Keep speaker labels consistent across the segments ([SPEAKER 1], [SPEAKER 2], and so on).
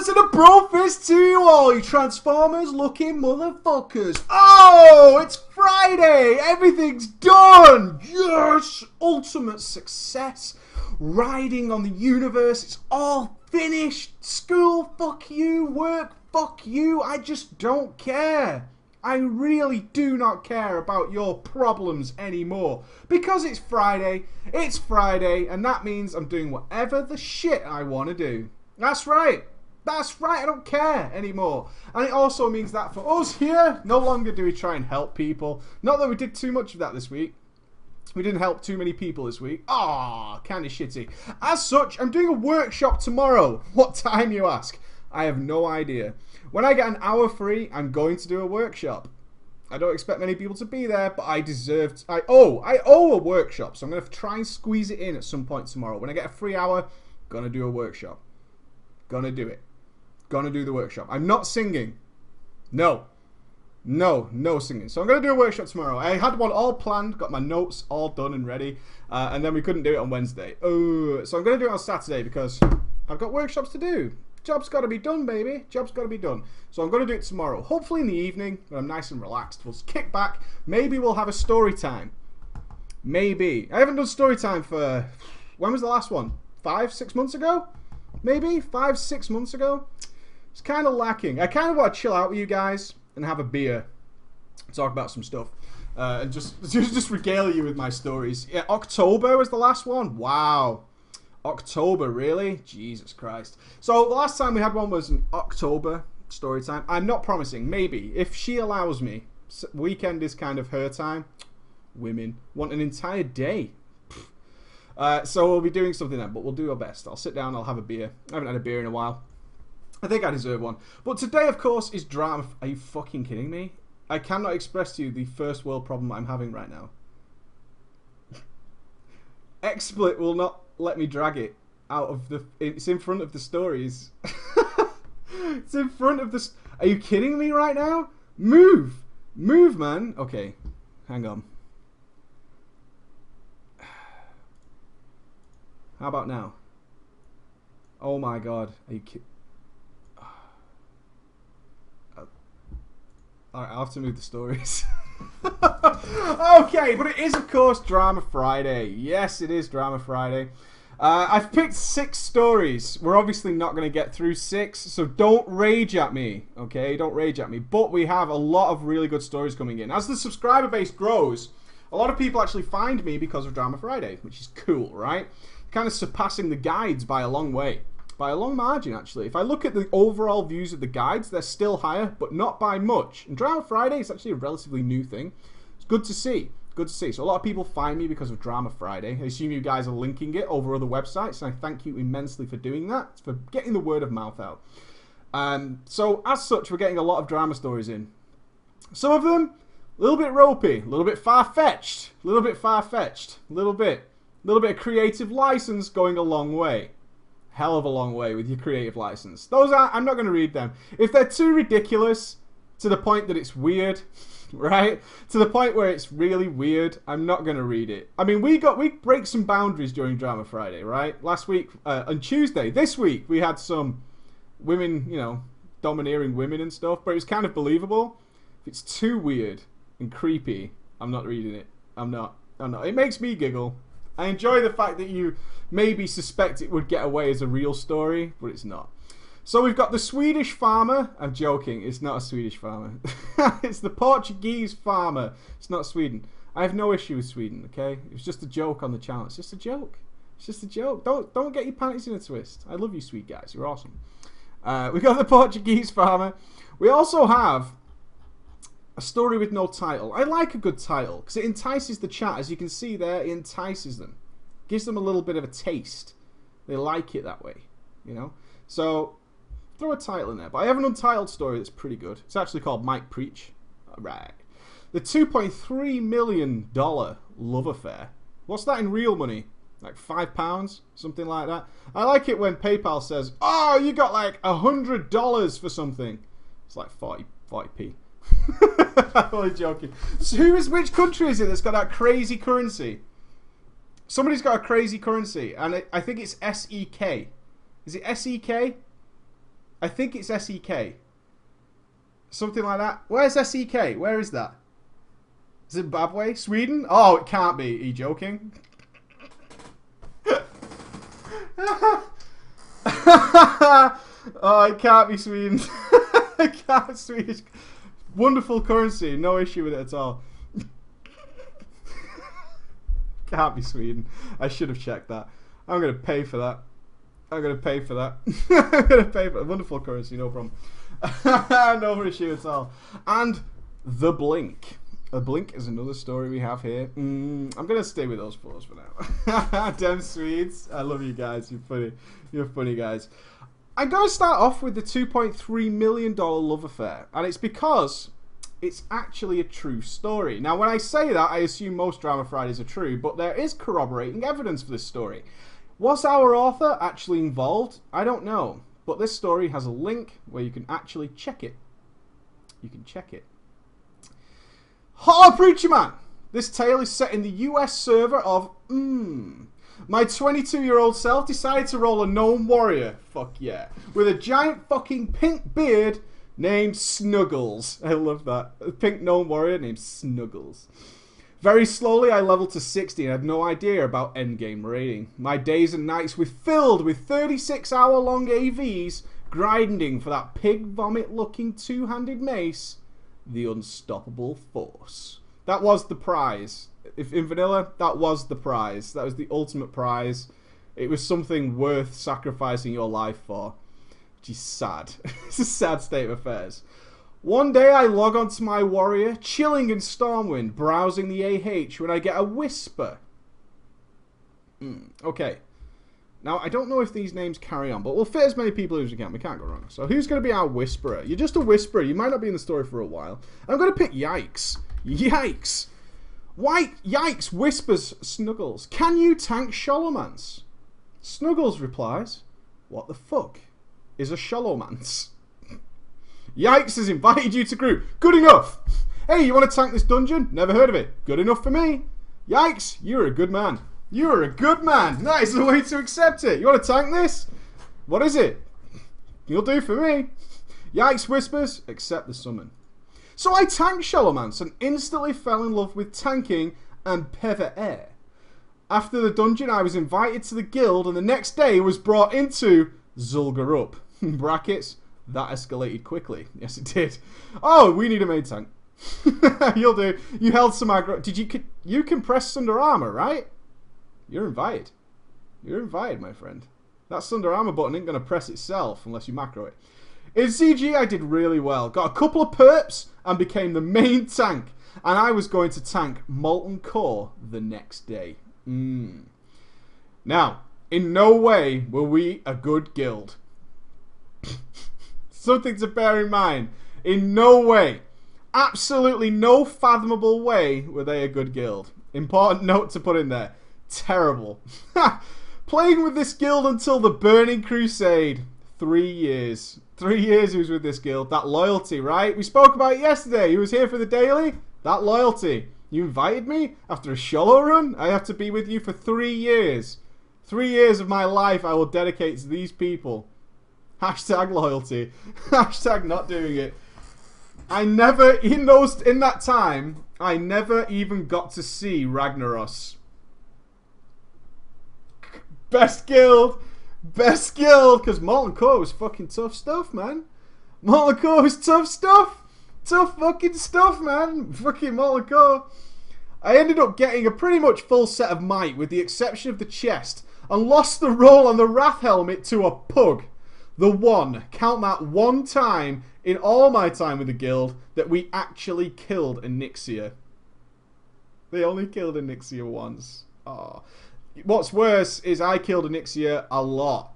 [SPEAKER 1] brothers and a bro fist to you all, you Transformers looking motherfuckers. Oh, it's Friday. Everything's done. Yes. Ultimate success. Riding on the universe. It's all finished. School, fuck you. Work, fuck you. I just don't care. I really do not care about your problems anymore. Because it's Friday, and that means I'm doing whatever the shit I want to do. That's right. That's right, I don't care anymore. And it also means that for us here, no longer do we try and help people. Not that we did too much of that this week. We didn't help too many people this week. Ah, kind of shitty. As such, I'm doing a workshop tomorrow. What time, you ask? I have no idea. When I get an hour free, I'm going to do a workshop. I don't expect many people to be there, but I owe a workshop, so I'm going to try and squeeze it in at some point tomorrow. When I get a free hour, gonna do a workshop. Gonna do it. Gonna do the workshop. I'm not singing. No singing. So I'm gonna do a workshop tomorrow. I had one all planned, got my notes all done and ready, and then we couldn't do it on Wednesday. So I'm gonna do it on Saturday because I've got workshops to do. Job's got to be done, baby. Job's got to be done. So I'm going to do it tomorrow. Hopefully in the evening, when I'm nice and relaxed. We'll kick back. Maybe we'll have a story time. Maybe. I haven't done story time for... When was the last one? 5-6 months ago? Maybe? 5-6 months ago? It's kind of lacking. I kind of want to chill out with you guys and have a beer. Talk about some stuff. And just regale you with my stories. Yeah, October was the last one. Wow. October, really? Jesus Christ. So the last time we had one was in October story time. I'm not promising. Maybe. If she allows me. Weekend is kind of her time. Women want an entire day. So we'll be doing something then, but we'll do our best. I'll sit down, I'll have a beer. I haven't had a beer in a while. I think I deserve one. But today, of course, is drama. Are you fucking kidding me? I cannot express to you the first world problem I'm having right now. XSplit will not let me drag it out of the... It's in front of the stories. It's in front of the... Are you kidding me right now? Move! Move, man! Okay, hang on. How about now? Oh my god. Are you kidding? Alright, I'll have to move the stories. Okay, but it is, of course, Drama Friday. Yes, it is Drama Friday. I've picked 6 stories. We're obviously not going to get through 6, so don't rage at me, okay? Don't rage at me. But we have a lot of really good stories coming in. As the subscriber base grows, a lot of people actually find me because of Drama Friday, which is cool, right? Kind of surpassing the guides by a long way. By a long margin, actually. If I look at the overall views of the guides, they're still higher, but not by much. And Drama Friday is actually a relatively new thing. It's good to see. Good to see. So a lot of people find me because of Drama Friday. I assume you guys are linking it over other websites, and I thank you immensely for doing that. It's for getting the word of mouth out. So as such, we're getting a lot of drama stories in. Some of them, a little bit ropey, a little bit far-fetched, a little bit far-fetched, a little bit of creative license going a long way. Hell of a long way with your creative license. Those are, I'm not going to read them. If they're too ridiculous to the point that it's weird, right? To the point where it's really weird, I'm not going to read it. I mean, we break some boundaries during Drama Friday, right? Last week, on Tuesday, this week, we had some women, you know, domineering women and stuff, but it was kind of believable. If it's too weird and creepy, I'm not reading it. I'm not. It makes me giggle. I enjoy the fact that you maybe suspect it would get away as a real story, but it's not. So we've got the Swedish farmer. I'm joking. It's not a Swedish farmer. It's the Portuguese farmer. It's not Sweden. I have no issue with Sweden, okay? It was just a joke on the channel. It's just a joke. It's just a joke. Don't get your panties in a twist. I love you, sweet guys. You're awesome. We got the Portuguese farmer. We also have a story with no title. I like a good title because it entices the chat. As you can see there, it entices them. Gives them a little bit of a taste. They like it that way, you know? So, throw a title in there. But I have an untitled story that's pretty good. It's actually called Mike Preach. Alright. The $2.3 million love affair. What's that in real money? Like £5? Something like that. I like it when PayPal says, oh, you got like $100 for something. It's like 40p. I'm only joking. So which country is it that's got that crazy currency? Somebody's got a crazy currency, and I think it's SEK. Is it SEK? I think it's SEK. Something like that. Where's SEK? Where is that? Zimbabwe? Sweden? Oh, it can't be. Are you joking? Oh, it can't be Sweden. It can't be Swedish. Wonderful currency. No issue with it at all. Can't be Sweden. I should have checked that. I'm going to pay for that. I'm going to pay for that. I'm going to pay for it. Wonderful currency. No problem. No issue at all. And the Blink. The Blink is another story we have here. I'm going to stay with those fours for now. Damn Swedes. I love you guys. You're funny. You're funny guys. I'm going to start off with the $2.3 million love affair. And it's because it's actually a true story. Now, when I say that, I assume most Drama Fridays are true, but there is corroborating evidence for this story. Was our author actually involved? I don't know. But this story has a link where you can actually check it. You can check it. Hello, Preacher Man! This tale is set in the US server of My 22-year-old self decided to roll a gnome warrior, fuck yeah, with a giant fucking pink beard named Snuggles. I love that. A pink gnome warrior named Snuggles. Very slowly I leveled to 60 and had no idea about endgame raiding. My days and nights were filled with 36-hour-long AVs grinding for that pig vomit-looking two-handed mace, the Unstoppable Force. That was the prize. If in vanilla, that was the prize. That was the ultimate prize. It was something worth sacrificing your life for. Which is sad. It's a sad state of affairs. One day I log onto my warrior, chilling in Stormwind, browsing the AH, when I get a whisper. Okay. Now, I don't know if these names carry on, but we'll fit as many people as we can. We can't go wrong. So, who's going to be our whisperer? You're just a whisperer. You might not be in the story for a while. I'm going to pick Yikes. Yikes. Why? Yikes whispers Snuggles. Can you tank Sholomance? Snuggles replies, what the fuck is a Sholomance? Yikes has invited you to group. Good enough. Hey, you want to tank this dungeon? Never heard of it. Good enough for me. Yikes, you're a good man. You're a good man. That is the way to accept it. You want to tank this? What is it? You'll do for me. Yikes whispers, accept the summon. So I tanked Sholomance and instantly fell in love with tanking and Peva Air. After the dungeon, I was invited to the guild and the next day was brought into Zul'Garup. In brackets, that escalated quickly. Yes, it did. Oh, we need a main tank. You'll do. You held some aggro. Did you compress Sunder Armor, right? You're invited. You're invited, my friend. That Sunder Armor button ain't going to press itself unless you macro it. In CG, I did really well. Got a couple of perps and became the main tank. And I was going to tank Molten Core the next day. Now, in no way were we a good guild. Something to bear in mind. In no way, absolutely no fathomable way were they a good guild. Important note to put in there. Terrible. Playing with this guild until the Burning Crusade. 3 years. 3 years he was with this guild. That loyalty, right? We spoke about it yesterday. He was here for the daily. That loyalty. You invited me after a solo run? I have to be with you for 3 years. 3 years of my life I will dedicate to these people. Hashtag loyalty. Hashtag not doing it. I never, in that time, I never even got to see Ragnaros. Best guild. Best guild. Because Molten Core was fucking tough stuff, man. Molten Core was tough stuff. Tough fucking stuff, man. Fucking Molten Core. I ended up getting a pretty much full set of might with the exception of the chest. And lost the roll on the Wrath Helmet to a pug. The one, count that one time in all my time with the guild that we actually killed Onyxia. They only killed Onyxia once. Oh. What's worse is I killed Onyxia a lot.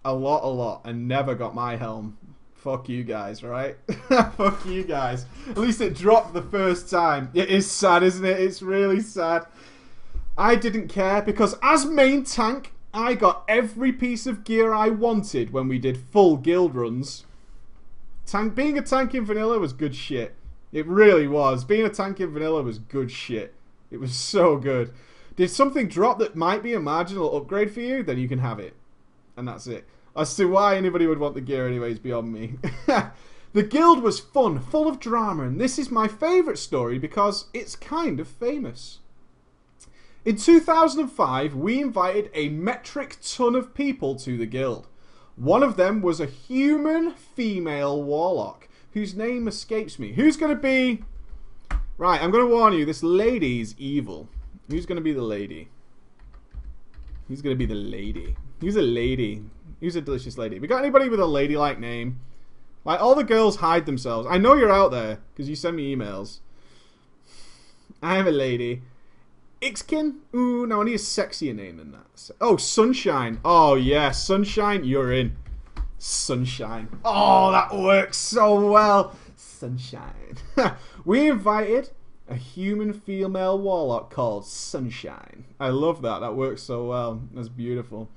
[SPEAKER 1] A lot, and never got my helm. Fuck you guys, right? Fuck you guys. At least it dropped the first time. It is sad, isn't it? It's really sad. I didn't care because as main tank, I got every piece of gear I wanted when we did full guild runs. Being a tank in vanilla was good shit. It really was. Being a tank in vanilla was good shit. It was so good. Did something drop that might be a marginal upgrade for you? Then you can have it. And that's it. As to why anybody would want the gear anyway is beyond me. The guild was fun, full of drama, and this is my favourite story because it's kind of famous. In 2005, we invited a metric ton of people to the guild. One of them was a human female warlock, whose name escapes me. Who's going to be... Right, I'm going to warn you, this lady's evil. Who's going to be the lady? Who's going to be the lady? Who's a lady? Who's a delicious lady? We got anybody with a ladylike name? Like, all the girls hide themselves. I know you're out there, because you send me emails. I am a lady. Ixkin? Ooh, no, I need a sexier name than that. Oh, Sunshine. Oh, yeah, Sunshine, you're in. Sunshine. Oh, that works so well. Sunshine. We invited a human female warlock called Sunshine. I love that. That works so well. That's beautiful.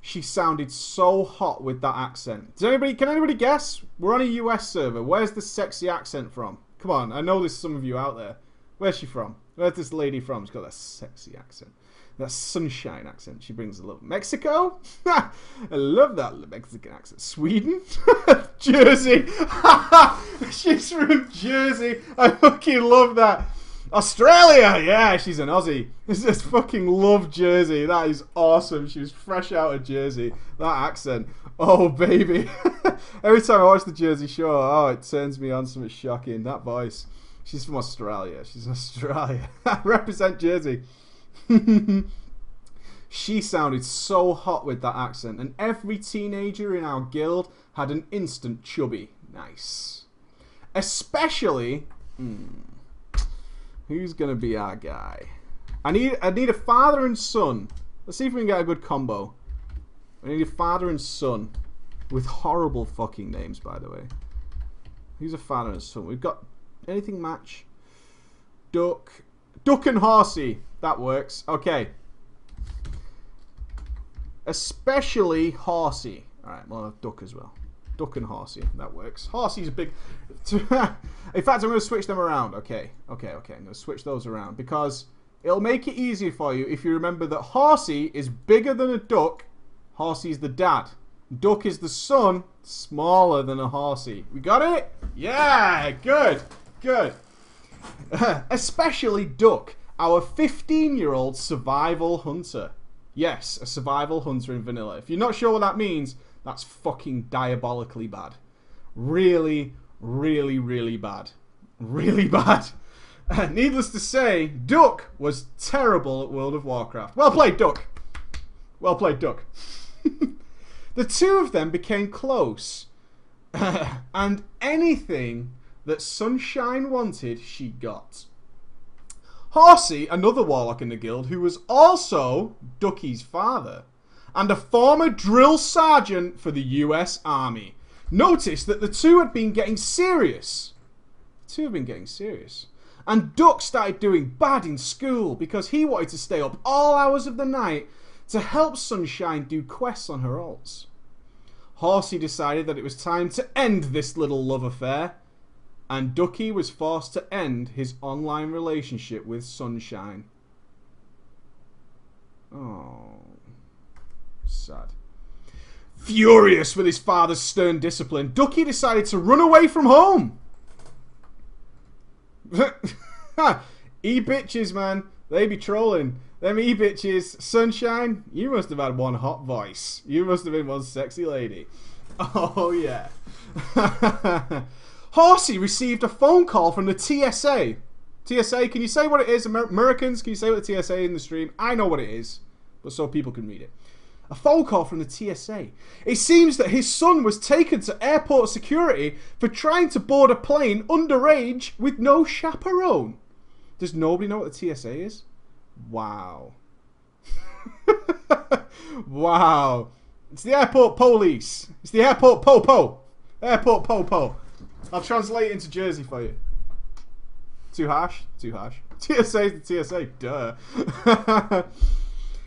[SPEAKER 1] She sounded so hot with that accent. Can anybody guess? We're on a US server. Where's the sexy accent from? Come on, I know there's some of you out there. Where's she from? Where's this lady from? She's got that sexy accent. That Sunshine accent. She brings a love. Mexico? I love that Mexican accent. Sweden? Jersey? She's from Jersey. I fucking love that. Australia! Yeah, she's an Aussie. I just fucking love Jersey. That is awesome. She was fresh out of Jersey. That accent. Oh, baby. Every time I watch the Jersey Shore, oh, it turns me on something shocking. That voice. She's from Australia. She's in Australia. Represent Jersey. She sounded so hot with that accent, and every teenager in our guild had an instant chubby. Nice. Especially... who's going to be our guy? I need a father and son. Let's see if we can get a good combo. I need a father and son. With horrible fucking names, by the way. Who's a father and son? We've got... Anything match? Duck. Duck and Horsey. That works. Okay. Especially Horsey. Alright, we'll have Duck as well. Duck and Horsey. That works. Horsey's a big... In fact, I'm going to switch them around. Okay. I'm going to switch those around. Because it'll make it easier for you if you remember that Horsey is bigger than a duck. Horsey's the dad. Duck is the son. Smaller than a Horsey. We got it? Yeah! Good. Good. Especially Duck, our 15-year-old survival hunter. Yes, a survival hunter in vanilla. If you're not sure what that means, that's fucking diabolically bad. Really, really, really bad. Really bad. Needless to say, Duck was terrible at World of Warcraft. Well played, Duck. Well played, Duck. The two of them became close. And anything that Sunshine wanted, she got. Horsey, another warlock in the guild, who was also Ducky's father, and a former drill sergeant for the US Army, noticed that the two had been getting serious. And Duck started doing bad in school because he wanted to stay up all hours of the night to help Sunshine do quests on her alts. Horsey decided that it was time to end this little love affair, and Ducky was forced to end his online relationship with Sunshine. Oh, sad. Furious with his father's stern discipline, Ducky decided to run away from home. E-bitches, man. They be trolling. Them e-bitches. Sunshine, you must have had one hot voice. You must have been one sexy lady. Oh, yeah. Horsey received a phone call from the TSA. TSA, can you say what it is? Americans, can you say what the TSA is in the stream? I know what it is, but so people can read it. A phone call from the TSA. It seems that his son was taken to airport security for trying to board a plane underage with no chaperone. Does nobody know what the TSA is? Wow. Wow. It's the airport police. It's the airport po-po. Airport po-po. I'll translate it into Jersey for you. Too harsh? Too harsh. TSA is the TSA. Duh.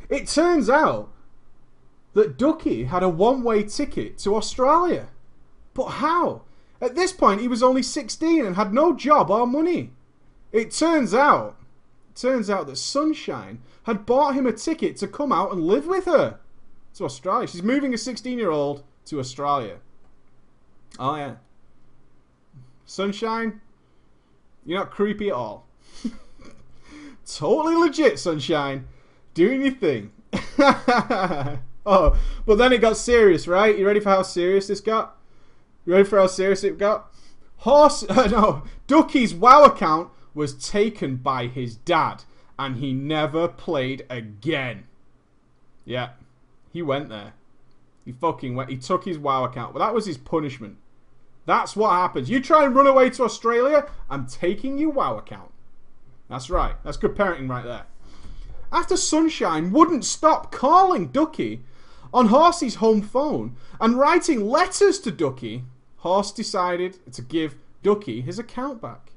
[SPEAKER 1] It turns out that Ducky had a one-way ticket to Australia. But how? At this point, he was only 16 and had no job or money. It turns out that Sunshine had bought him a ticket to come out and live with her. To Australia. She's moving a 16-year-old to Australia. Oh, yeah. Sunshine, you're not creepy at all. Totally legit, Sunshine. Doing your thing. Oh, but then it got serious, right? You ready for how serious this got? You ready for how serious it got? Ducky's WoW account was taken by his dad, and he never played again. Yeah, he went there. He fucking went. He took his WoW account, but that was his punishment. That's what happens. You try and run away to Australia, I'm taking your WoW account. That's right. That's good parenting right there. After Sunshine wouldn't stop calling Ducky on Horsey's home phone and writing letters to Ducky, Horse decided to give Ducky his account back.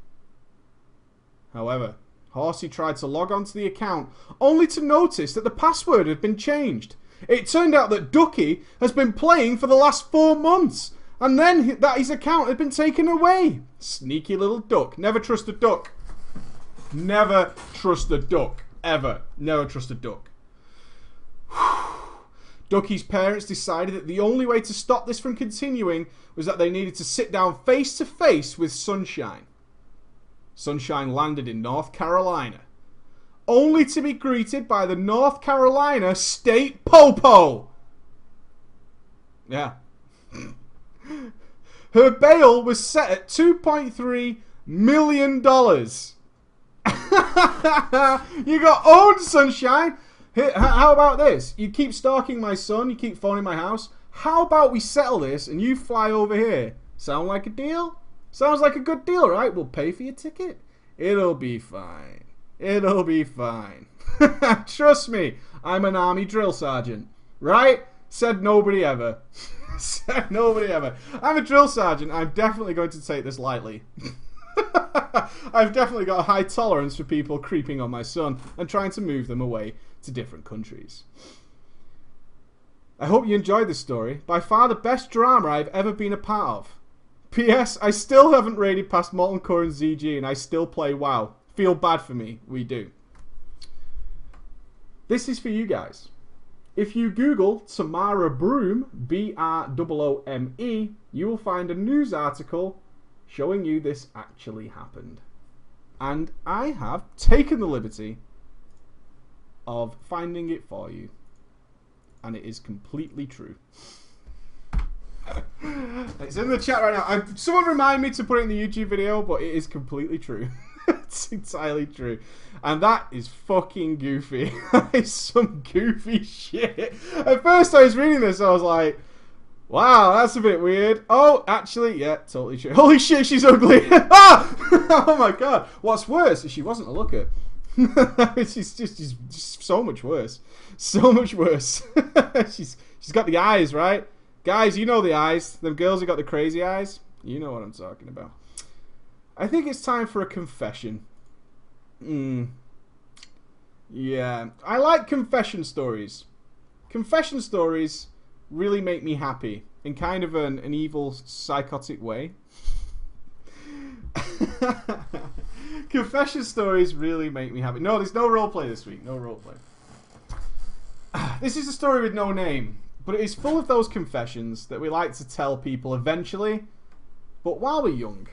[SPEAKER 1] However, Horsey tried to log onto the account only to notice that the password had been changed. It turned out that Ducky has been playing for the last 4 months, and then that his account had been taken away. Sneaky little duck. Never trust a duck. Never trust a duck. Ever. Never trust a duck. Ducky's parents decided that the only way to stop this from continuing was that they needed to sit down face to face with Sunshine. Sunshine landed in North Carolina, only to be greeted by the North Carolina State Popo. Yeah. Her bail was set at $2.3 million. You got owned, Sunshine. How about this? You keep stalking my son, you keep phoning my house. How about we settle this and you fly over here? Sound like a deal? Sounds like a good deal, right? We'll pay for your ticket. It'll be fine. It'll be fine. Trust me, I'm an army drill sergeant. Right? Said nobody ever. Said nobody ever. I'm a drill sergeant. I'm definitely going to take this lightly. I've definitely got a high tolerance for people creeping on my son and trying to move them away to different countries. I hope you enjoyed this story. By far the best drama I've ever been a part of. P.S. I still haven't raided past Molten Core and ZG and I still play WoW. Feel bad for me. We do. This is for you guys. If you Google Tamara Broome, B-R-O-O-M-E, you will find a news article showing you this actually happened. And I have taken the liberty of finding it for you. And it is completely true. It's in the chat right now. Someone remind me to put it in the YouTube video, but it is completely true. It's entirely true. And that is fucking goofy. That is some goofy shit. At first I was reading this, I was like, wow, that's a bit weird. Oh, actually, yeah, totally true. Holy shit, she's ugly. Ah! Oh my god. What's worse is she wasn't a looker. she's just so much worse. So much worse. she's got the eyes, right? Guys, you know the eyes. Them girls who got the crazy eyes. You know what I'm talking about. I think it's time for a confession. Yeah. I like confession stories. Confession stories really make me happy. In kind of an evil, psychotic way. Confession stories really make me happy. No, there's no roleplay this week. No roleplay. This is a story with no name. But it is full of those confessions that we like to tell people eventually. But while we're young,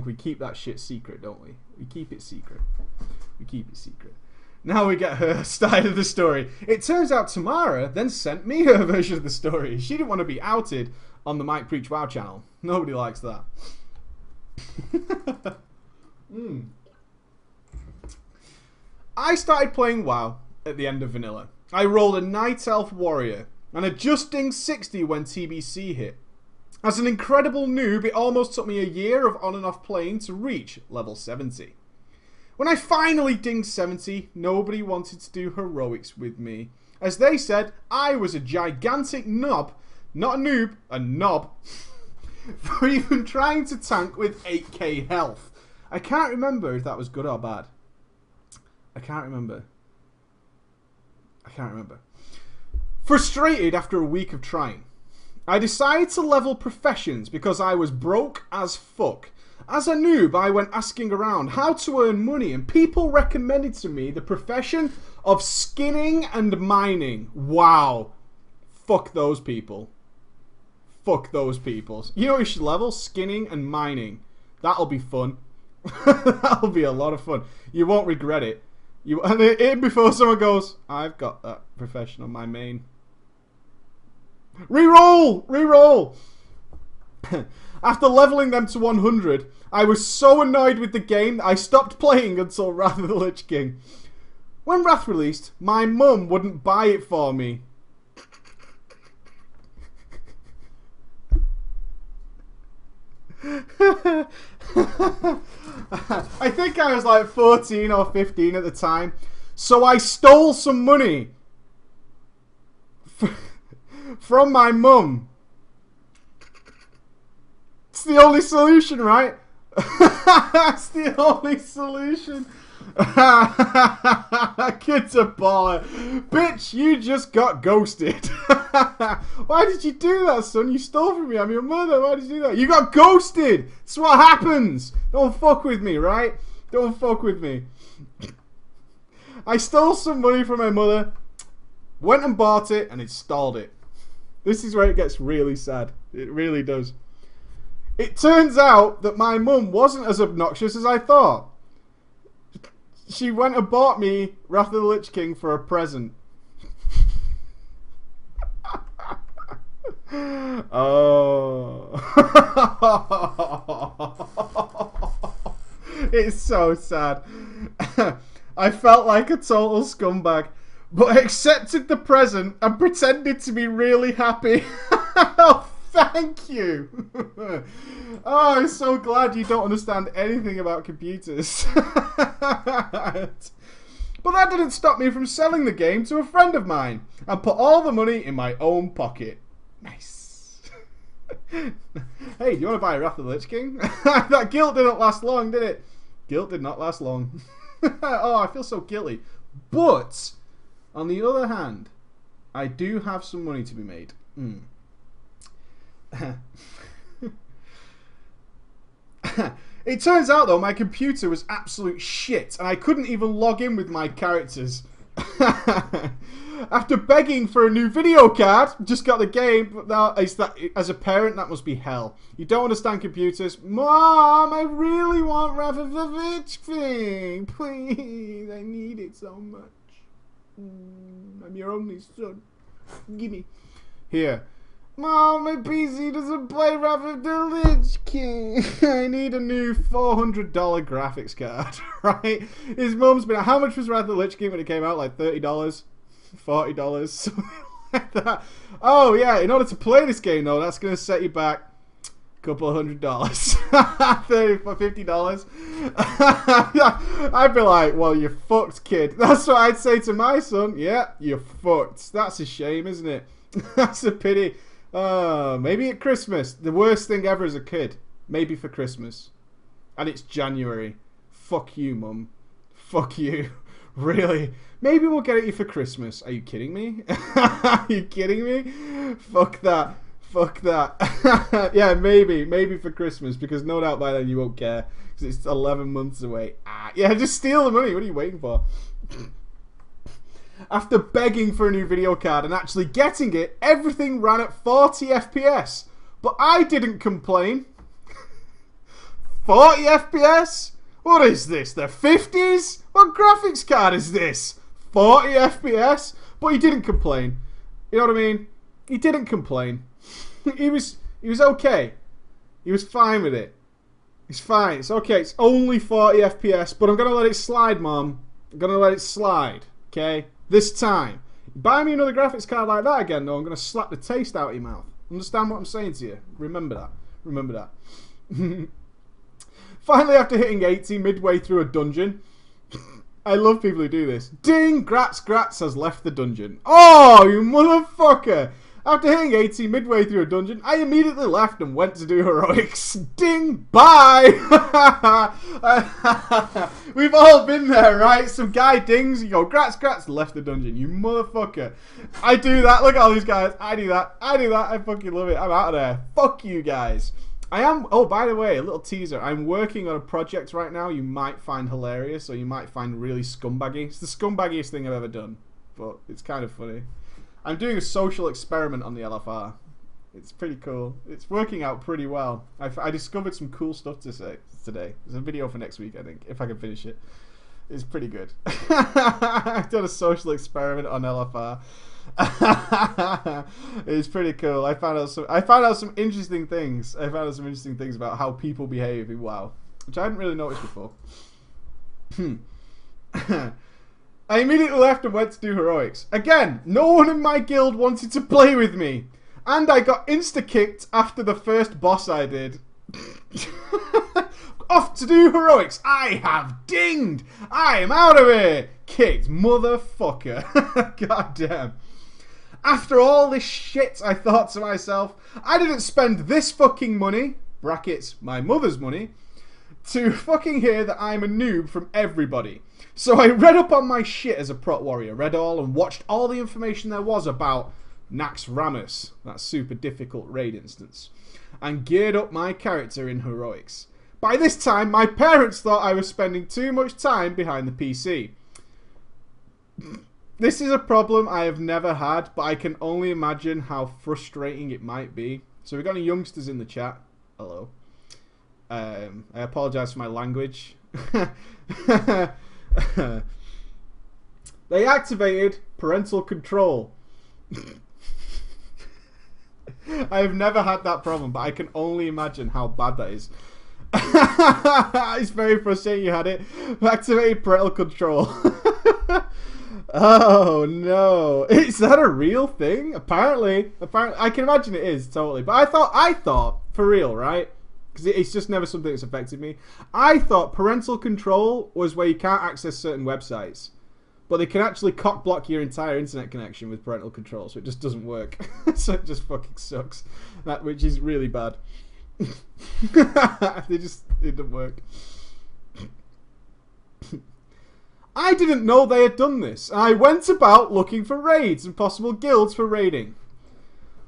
[SPEAKER 1] we keep that shit secret, don't we? We keep it secret. We keep it secret. Now we get her side of the story. It turns out Tamara then sent me her version of the story. She didn't want to be outed on the Mike Preach WoW channel. Nobody likes that. I started playing WoW at the end of Vanilla. I rolled a Night Elf Warrior and adjusting 60 when TBC hit. As an incredible noob, it almost took me a year of on and off playing to reach level 70. When I finally dinged 70, nobody wanted to do heroics with me, as they said I was a gigantic knob, not a noob, a knob, for even trying to tank with 8k health. I can't remember if that was good or bad. I can't remember. Frustrated after a week of trying, I decided to level professions because I was broke as fuck. As a noob, I went asking around how to earn money and people recommended to me the profession of skinning and mining. Wow, Fuck those people. Fuck those people. You know what you should level? Skinning and mining. That'll be fun. That'll be a lot of fun. You won't regret it. And in before someone goes, I've got that profession on my main. Reroll! Reroll! After leveling them to 100, I was so annoyed with the game that I stopped playing until Wrath of the Lich King. When Wrath released, my mum wouldn't buy it for me. I think I was like 14 or 15 at the time, so I stole some money from my mum. It's the only solution, right? That's the only solution. Kid's a baller. Bitch, you just got ghosted. Why did you do that, son? You stole from me. I'm your mother. Why did you do that? You got ghosted. That's what happens. Don't fuck with me, right? Don't fuck with me. I stole some money from my mother, went and bought it, and installed it. This is where it gets really sad. It really does. It turns out that my mum wasn't as obnoxious as I thought. She went and bought me Wrath of the Lich King for a present. Oh. It's so sad. I felt like a total scumbag, but accepted the present and pretended to be really happy. Oh, thank you. Oh, I'm so glad you don't understand anything about computers. But that didn't stop me from selling the game to a friend of mine and put all the money in my own pocket. Nice. Hey, do you want to buy Wrath of the Lich King? That guilt didn't last long, did it? Guilt did not last long. Oh, I feel so guilty. But, on the other hand, I do have some money to be made. It turns out, though, my computer was absolute shit, and I couldn't even log in with my characters. After begging for a new video card, just got the game, but now, as a parent, that must be hell. You don't understand computers. Mom, I really want Wrath of the Lich King. Please, I need it so much. I'm your only son. Gimme. Here. Mom, my PC doesn't play Wrath of the Lich King. I need a new $400 graphics card, right? His mum's been... How much was Wrath of the Lich King when it came out? Like $30? $40? Something like that. Oh, yeah, in order to play this game, though, that's going to set you back a couple of $100. $30 for $50. I'd be like, well, you're fucked, kid. That's what I'd say to my son. Yeah, you're fucked. That's a shame, isn't it? That's a pity. Maybe at Christmas. The worst thing ever as a kid. Maybe for Christmas. And it's January. Fuck you, Mum. Fuck you. Really? Maybe we'll get it you for Christmas. Are you kidding me? Are you kidding me? Fuck that. Fuck that. Yeah, maybe. Maybe for Christmas. Because no doubt by then you won't care. Because it's 11 months away. Yeah, just steal the money. What are you waiting for? After begging for a new video card and actually getting it, everything ran at 40 FPS. But I didn't complain. 40 FPS? What is this? The 50s? What graphics card is this? 40 FPS? But he didn't complain. You know what I mean? He didn't complain. He was okay. He was fine with it. He's fine. It's okay. It's only 40 FPS, but I'm going to let it slide, Mom. I'm going to let it slide. Okay? This time. Buy me another graphics card like that again, though. I'm going to slap the taste out of your mouth. Understand what I'm saying to you? Remember that. Remember that. Finally, after hitting 80 midway through a dungeon, I love people who do this. Ding! Gratz has left the dungeon. Oh, you motherfucker! After hitting 80 midway through a dungeon, I immediately left and went to do heroics. Ding! Bye! We've all been there, right? Some guy dings, you go, Gratz, left the dungeon. You motherfucker. I do that. Look at all these guys. I do that. I fucking love it. I'm out of there. Fuck you guys. I am... Oh, by the way, a little teaser. I'm working on a project right now you might find hilarious or you might find really scumbaggy. It's the scumbaggiest thing I've ever done. But it's kind of funny. I'm doing a social experiment on the LFR. It's pretty cool. It's working out pretty well. I discovered some cool stuff to say today. There's a video for next week, I think, if I can finish it. It's pretty good. I've done a social experiment on LFR. It's pretty cool. I found out some interesting things. I found out some interesting things about how people behave in WoW, which I hadn't really noticed before. I immediately left and went to do heroics. Again, no one in my guild wanted to play with me. And I got insta-kicked after the first boss I did. Off to do heroics. I have dinged. I am out of here. Kicked. Motherfucker. God damn. After all this shit, I thought to myself, I didn't spend this fucking money, brackets, my mother's money, to fucking hear that I'm a noob from everybody. So I read up on my shit as a prot warrior. Read all and watched all the information there was about Nax Ramus, that super difficult raid instance, and geared up my character in heroics. By this time, my parents thought I was spending too much time behind the PC. This is a problem I have never had, but I can only imagine how frustrating it might be. So we've got any youngsters in the chat. Hello. I apologise for my language. They activated parental control. I have never had that problem, but I can only imagine how bad that is. It's very frustrating you had it. Activated parental control. Oh no. Is that a real thing? Apparently I can imagine it is, totally. But I thought, for real, right? Because it's just never something that's affected me. I thought parental control was where you can't access certain websites. But they can actually cock block your entire internet connection with parental control, so it just doesn't work. So it just fucking sucks. Which is really bad. It doesn't work. I didn't know they had done this. I went about looking for raids and possible guilds for raiding.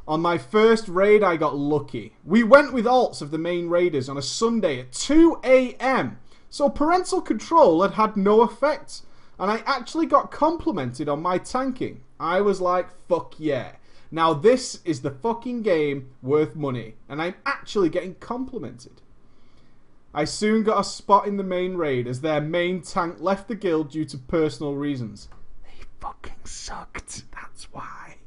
[SPEAKER 1] On my first raid, I got lucky. We went with alts of the main raiders on a Sunday at 2 AM. So parental control had no effect. And I actually got complimented on my tanking. I was like, fuck yeah. Now this is the fucking game worth money. And I'm actually getting complimented. I soon got a spot in the main raid as their main tank left the guild due to personal reasons. They fucking sucked. That's why.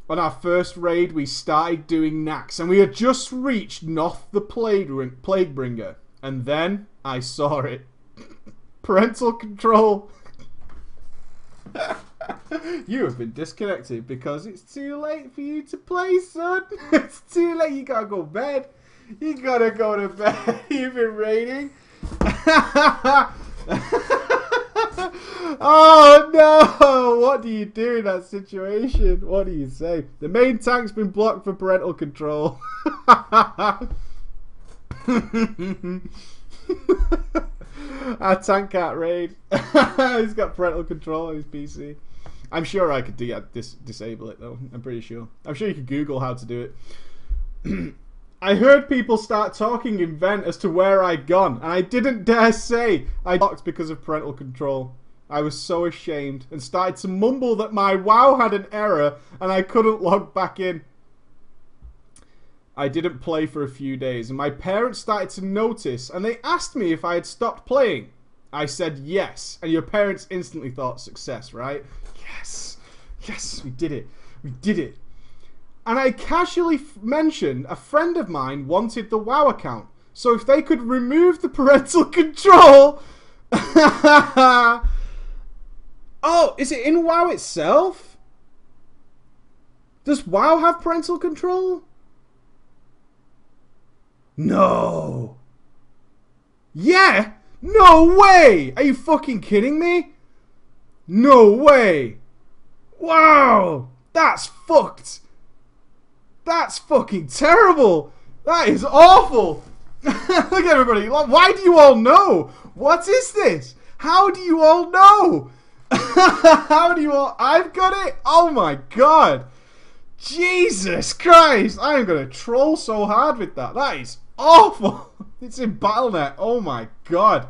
[SPEAKER 1] On our first raid, we started doing Nax. And we had just reached Noth the Plaguebringer. And then I saw it. Parental control. You have been disconnected because it's too late for you to play, son. It's too late. You gotta go to bed. You gotta go to bed. You've been raiding. Oh no! What do you do in that situation? What do you say? The main tank's been blocked for parental control. Our tank can't raid. He's got parental control on his PC. I'm sure I could disable it though. I'm pretty sure. I'm sure you could Google how to do it. I heard people start talking in Vent as to where I'd gone, and I didn't dare say I blocked because of parental control. I was so ashamed and started to mumble that my WoW had an error and I couldn't log back in. I didn't play for a few days and my parents started to notice and they asked me if I had stopped playing. I said yes, and your parents instantly thought success, right? Yes, yes, we did it. We did it. And I casually mentioned a friend of mine wanted the WoW account, so if they could remove the parental control... Oh, is it in WoW itself? Does WoW have parental control? No. Yeah? No way! Are you fucking kidding me? No way! Wow! That's fucked! That's fucking terrible! That is awful! Look at everybody. Why do you all know? What is this? How do you all know? How do you all... I've got it? Oh my god! Jesus Christ! I am going to troll so hard with that. That is awful! It's in Battle.net. Oh my god.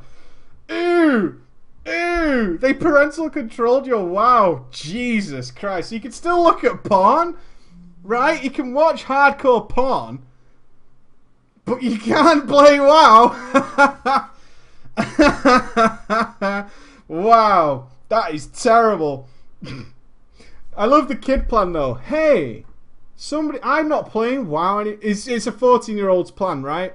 [SPEAKER 1] Ew! Ew! you? They parental controlled your WoW. Jesus Christ. You can still look at porn, right? You can watch hardcore porn, but you can't play WoW. Wow. That is terrible. I love the kid plan though. Hey, somebody, I'm not playing WoW. It's a 14-year-old's plan, right?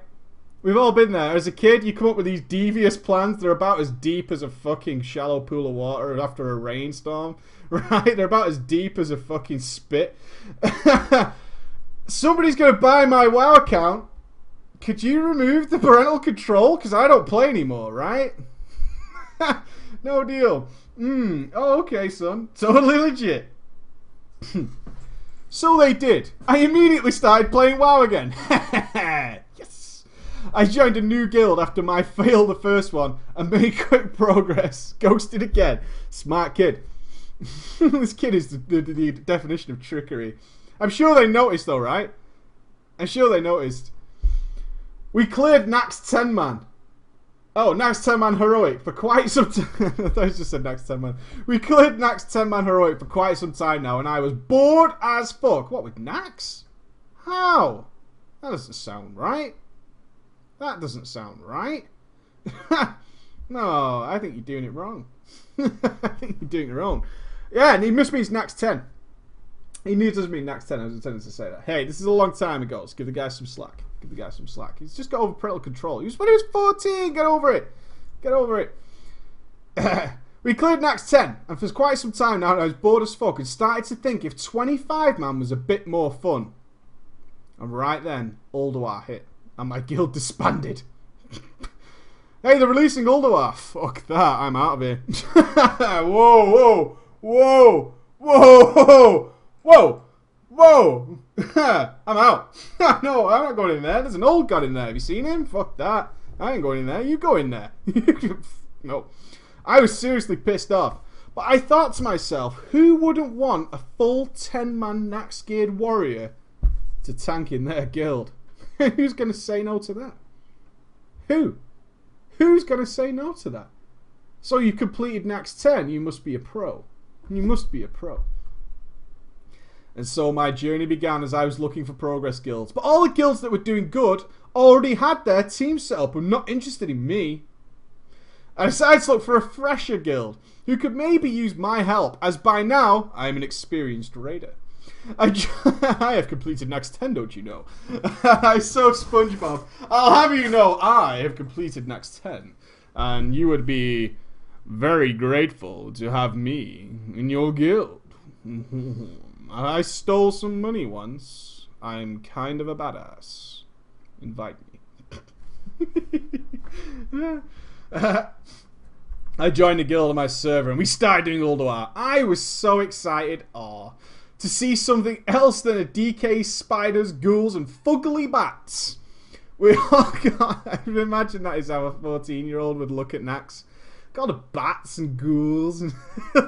[SPEAKER 1] We've all been there. As a kid, you come up with these devious plans. They're about as deep as a fucking shallow pool of water after a rainstorm, right? They're about as deep as a fucking spit. Somebody's going to buy my WoW account. Could you remove the parental control? Because I don't play anymore, right? No deal. Oh, okay, son. Totally legit. So they did. I immediately started playing WoW again. Yes. I joined a new guild after my fail the first one and made quick progress. Ghosted again. Smart kid. This kid is the definition of trickery. I'm sure they noticed though, right? I'm sure they noticed. We cleared Nax 10 man. Oh, Nax 10 man heroic for quite some time. I thought I just said Nax 10 man. We cleared Nax 10 man heroic for quite some time now, and I was bored as fuck. What, with Nax? How? That doesn't sound right. That doesn't sound right. No, I think you're doing it wrong. I think you're doing it wrong. Yeah, and he must mean Nax 10. He knew it doesn't mean Nax 10. I was intending to say that. Hey, this is a long time ago. Let's give the guy some slack. Give the guy some slack. He's just got over parental control. He was when he was 14. Get over it. Get over it. We cleared Nax 10, and for quite some time now, I was bored as fuck and started to think if 25 man was a bit more fun. And right then, Ulduar hit, and my guild disbanded. Hey, they're releasing Ulduar. Fuck that. I'm out of here. Whoa, whoa, whoa, whoa, whoa, whoa. I'm out. No, I'm not going in there. There's an old god in there. Have you seen him? Fuck that. I ain't going in there. You go in there. No. I was seriously pissed off. But I thought to myself, who wouldn't want a full 10-man Nax geared warrior to tank in their guild? Who's going to say no to that? Who? Who's going to say no to that? So you completed Nax 10. You must be a pro. You must be a pro. And so my journey began as I was looking for progress guilds. But all the guilds that were doing good already had their team set up and not interested in me. I decided to look for a fresher guild who could maybe use my help, as by now I am an experienced raider. I have completed Nax 10, don't you know? I so SpongeBob. I'll have you know I have completed Nax 10. And you would be very grateful to have me in your guild. I stole some money once. I'm kind of a badass. Invite me. I joined a guild on my server and we started doing Ulduar. I was so excited to see something else than a DK, spiders, ghouls, and fugly bats. We all got. I can imagine that is how a 14-year-old would look at Nax. Got the bats and ghouls and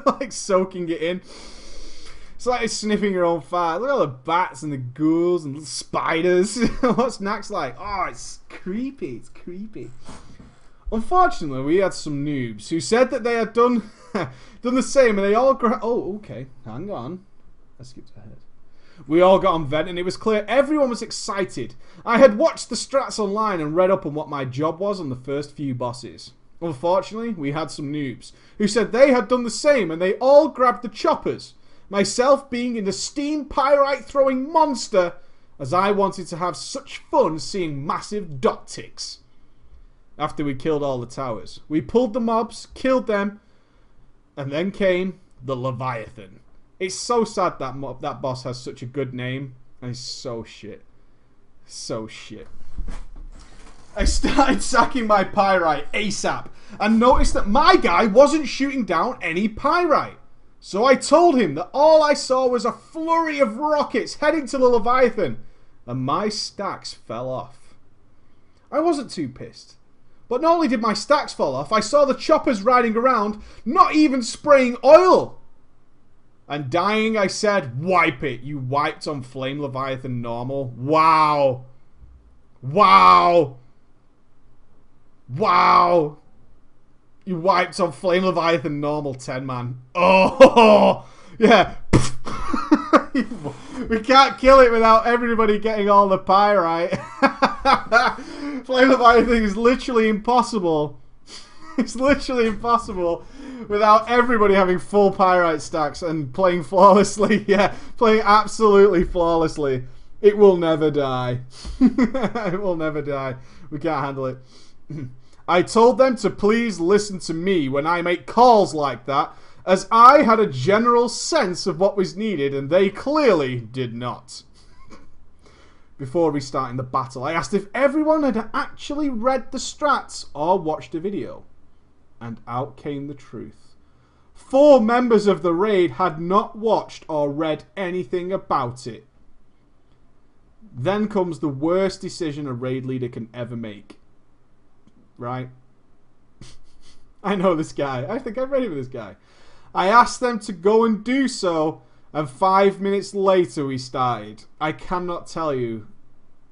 [SPEAKER 1] like soaking it in. It's like sniffing your own fart. Look at all the bats and the ghouls and the spiders. What's Nax like? Oh, it's creepy. It's creepy. Unfortunately, we had some noobs who said that they had done the same, and they all oh, okay. Hang on. I skipped ahead. We all got on vent, and it was clear everyone was excited. I had watched the strats online and read up on what my job was on the first few bosses. Unfortunately, we had some noobs who said they had done the same, and they all grabbed the choppers. Myself being in the steam pyrite throwing monster, as I wanted to have such fun seeing massive dot ticks. After we killed all the towers, we pulled the mobs, killed them, and then came the Leviathan. It's so sad that that boss has such a good name, and he's so shit. So shit. I started sacking my pyrite ASAP, and noticed that my guy wasn't shooting down any pyrite. So I told him that all I saw was a flurry of rockets heading to the Leviathan, and my stacks fell off. I wasn't too pissed. But not only did my stacks fall off, I saw the choppers riding around, not even spraying oil. And dying, I said, wipe it. You wiped on Flame Leviathan normal. Wow. Wow. Wow. You wiped on Flame Leviathan normal 10 man. Oh yeah. We can't kill it without everybody getting all the pyrite. Flame Leviathan is literally impossible. It's literally impossible without everybody having full pyrite stacks and playing flawlessly. Yeah, playing absolutely flawlessly. It will never die. It will never die. We can't handle it. I told them to please listen to me when I make calls like that, as I had a general sense of what was needed and they clearly did not. Before restarting the battle, I asked if everyone had actually read the strats or watched a video. And out came the truth. 4 members of the raid had not watched or read anything about it. Then comes the worst decision a raid leader can ever make. Right? I know this guy. I think I'm ready for this guy. I asked them to go and do so, and 5 minutes later we started. I cannot tell you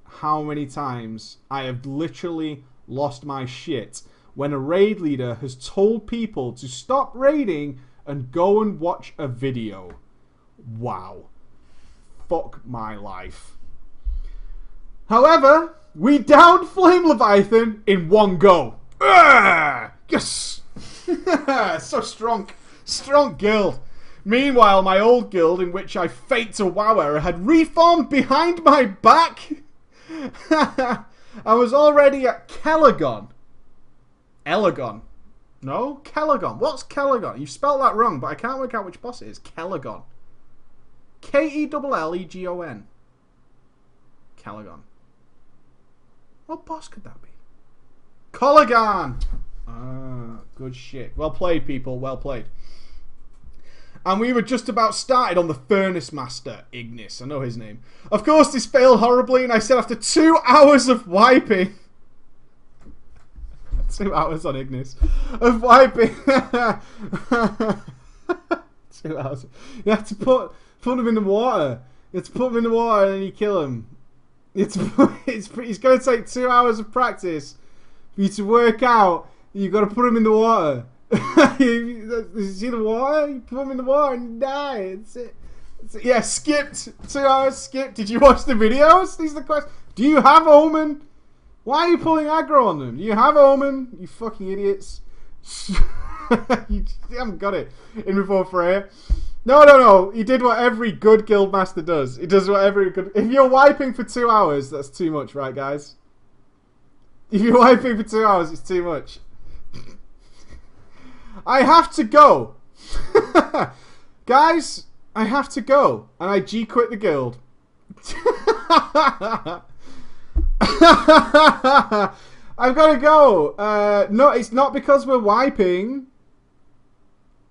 [SPEAKER 1] how many times I have literally lost my shit when a raid leader has told people to stop raiding and go and watch a video. Wow. Fuck my life. However, we downed Flame Leviathan in one go. Yes! So strong. Strong guild. Meanwhile, my old guild, in which I faked a WoW error, had reformed behind my back. I was already at Kelagon. Elagon. No? Kelagon. What's Kelagon? You spelled that wrong, but I can't work out which boss it is. Kelagon. K-E-L-L-E-G-O-N. Kelagon. What boss could that be? Kolagan! Ah, good shit. Well played, people. Well played. And we were just about started on the Furnace Master, Ignis. I know his name. Of course, this failed horribly, and I said after 2 hours of wiping... 2 hours on Ignis. Of wiping... 2 hours. You have to put him in the water. You have to put him in the water and then you kill him. It's going to take 2 hours of practice for you to work out. You've got to put him in the water. You see the water? You put him in the water and you die. It's it. Yeah, skipped. 2 hours skipped. Did you watch the videos? These are the questions. Do you have Omen? Why are you pulling aggro on them? Do you have Omen? You fucking idiots. You haven't got it in before Freya. No. He did what every good guildmaster does. He does what every good... If you're wiping for 2 hours, that's too much, right, guys? If you're wiping for 2 hours, it's too much. I have to go. Guys, I have to go. And I G-quit the guild. I've got to go. No, it's not because we're wiping.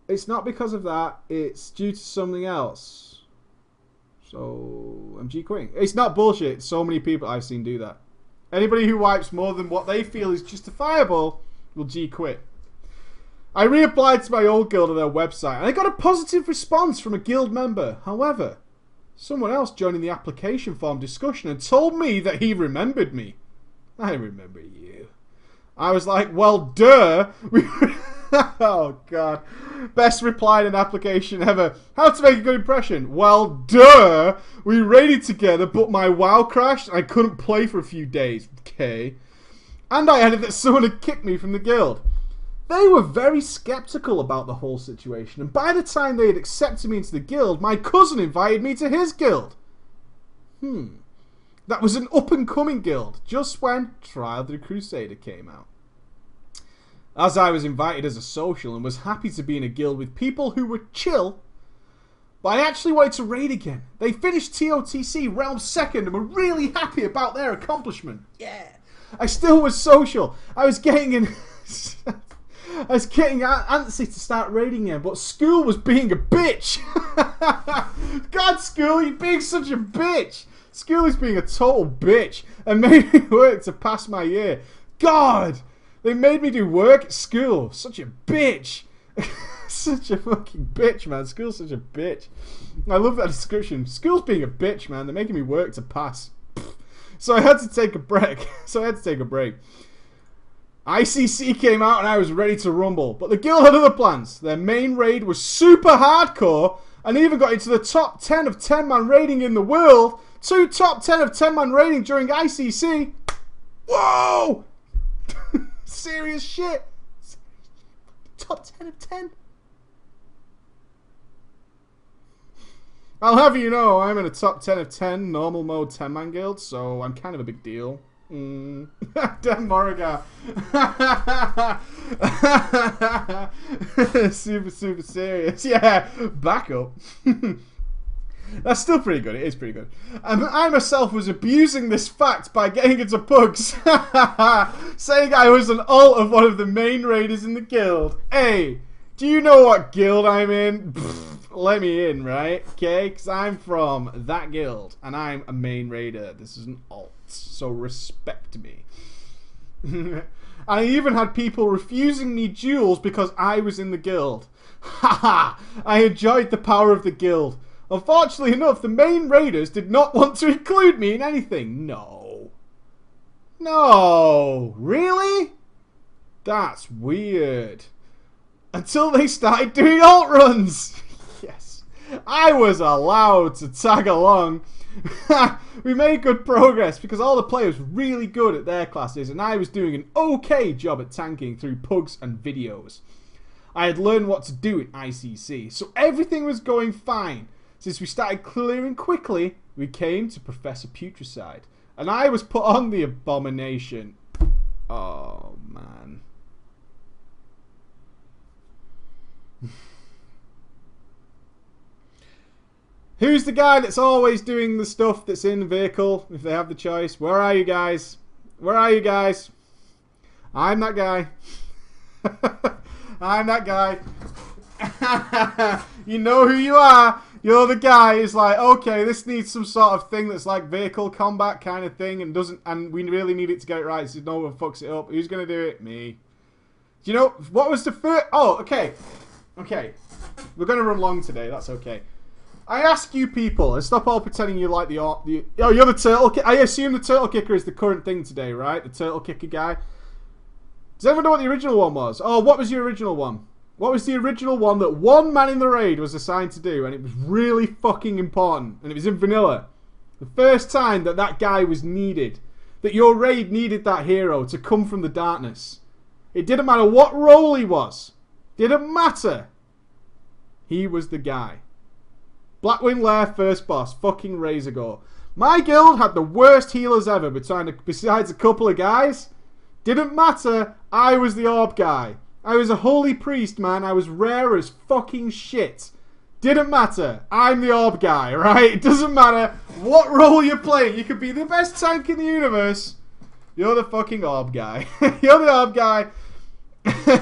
[SPEAKER 1] It's not because of that. It's due to something else. So, I'm G-quitting. It's not bullshit. So many people I've seen do that. Anybody who wipes more than what they feel is justifiable will G-quit. I reapplied to my old guild on their website, and I got a positive response from a guild member. However, someone else joined in the application form discussion and told me that he remembered me. I remember you. I was like, well, duh. Oh, God. Best reply in an application ever. How to make a good impression? Well, duh. We raided together, but my WoW crashed and I couldn't play for a few days. Okay. And I added that someone had kicked me from the guild. They were very skeptical about the whole situation, and by the time they had accepted me into the guild, my cousin invited me to his guild. That was an up-and-coming guild, just when Trial of the Crusader came out. As I was invited as a social and was happy to be in a guild with people who were chill, but I actually wanted to raid again. They finished TOTC Realm 2nd and were really happy about their accomplishment. Yeah. I still was social. I was getting antsy to start raiding him, but school was being a bitch. God, school, you're being such a bitch. School is being a total bitch and made me work to pass my year. God, they made me do work at school. Such a bitch. Such a fucking bitch, man. School's such a bitch. I love that description. School's being a bitch, man. They're making me work to pass. So I had to take a break. ICC came out and I was ready to rumble, but the guild had other plans. Their main raid was super hardcore and even got into the top 10 of 10-man raiding in the world. 2 top 10 of 10-man raiding during ICC. Whoa! Serious shit. Top 10 of 10. I'll have you know, I'm in a top 10 of 10 normal mode 10-man guild, so I'm kind of a big deal. Dan Moriga. super serious. Yeah, back up. That's still pretty good. It is pretty good. I myself was abusing this fact by getting into pugs, saying I was an alt of one of the main raiders in the guild. Hey, do you know what guild I'm in? Let me in, right? Okay, because I'm from that guild, and I'm a main raider. This is an alt, so respect me. I even had people refusing me duels because I was in the guild. Haha! I enjoyed the power of the guild. Unfortunately enough, the main raiders did not want to include me in anything. No. No. Really? That's weird. Until they started doing alt runs. Yes. I was allowed to tag along. We made good progress because all the players were really good at their classes and I was doing an okay job at tanking through pugs and videos. I had learned what to do in ICC, so everything was going fine. Since we started clearing quickly, we came to Professor Putricide, and I was put on the abomination. Oh, man. Who's the guy that's always doing the stuff that's in the vehicle, if they have the choice? Where are you guys? Where are you guys? I'm that guy. I'm that guy. You know who you are. You're the guy who's like, okay, this needs some sort of thing that's like vehicle combat kind of thing and we really need it to get it right so no one fucks it up. Who's going to do it? Me. Do you know, what was the first... Oh, okay. Okay. We're going to run long today. That's okay. I ask you people, and stop all pretending you like oh, you're the turtle kicker. I assume the turtle kicker is the current thing today, right? The turtle kicker guy. Does anyone know what the original one was? Oh, what was the original one? What was the original one that one man in the raid was assigned to do, and it was really fucking important, and it was in vanilla. The first time that that guy was needed, that your raid needed that hero to come from the darkness. It didn't matter what role he was. Didn't matter. He was the guy. Blackwing Lair first boss, fucking Razorgore. My guild had the worst healers ever, besides a couple of guys. Didn't matter. I was the orb guy. I was a holy priest, man. I was rare as fucking shit. Didn't matter. I'm the orb guy, right? It doesn't matter what role you're playing. You could be the best tank in the universe. You're the fucking orb guy. You're the orb guy.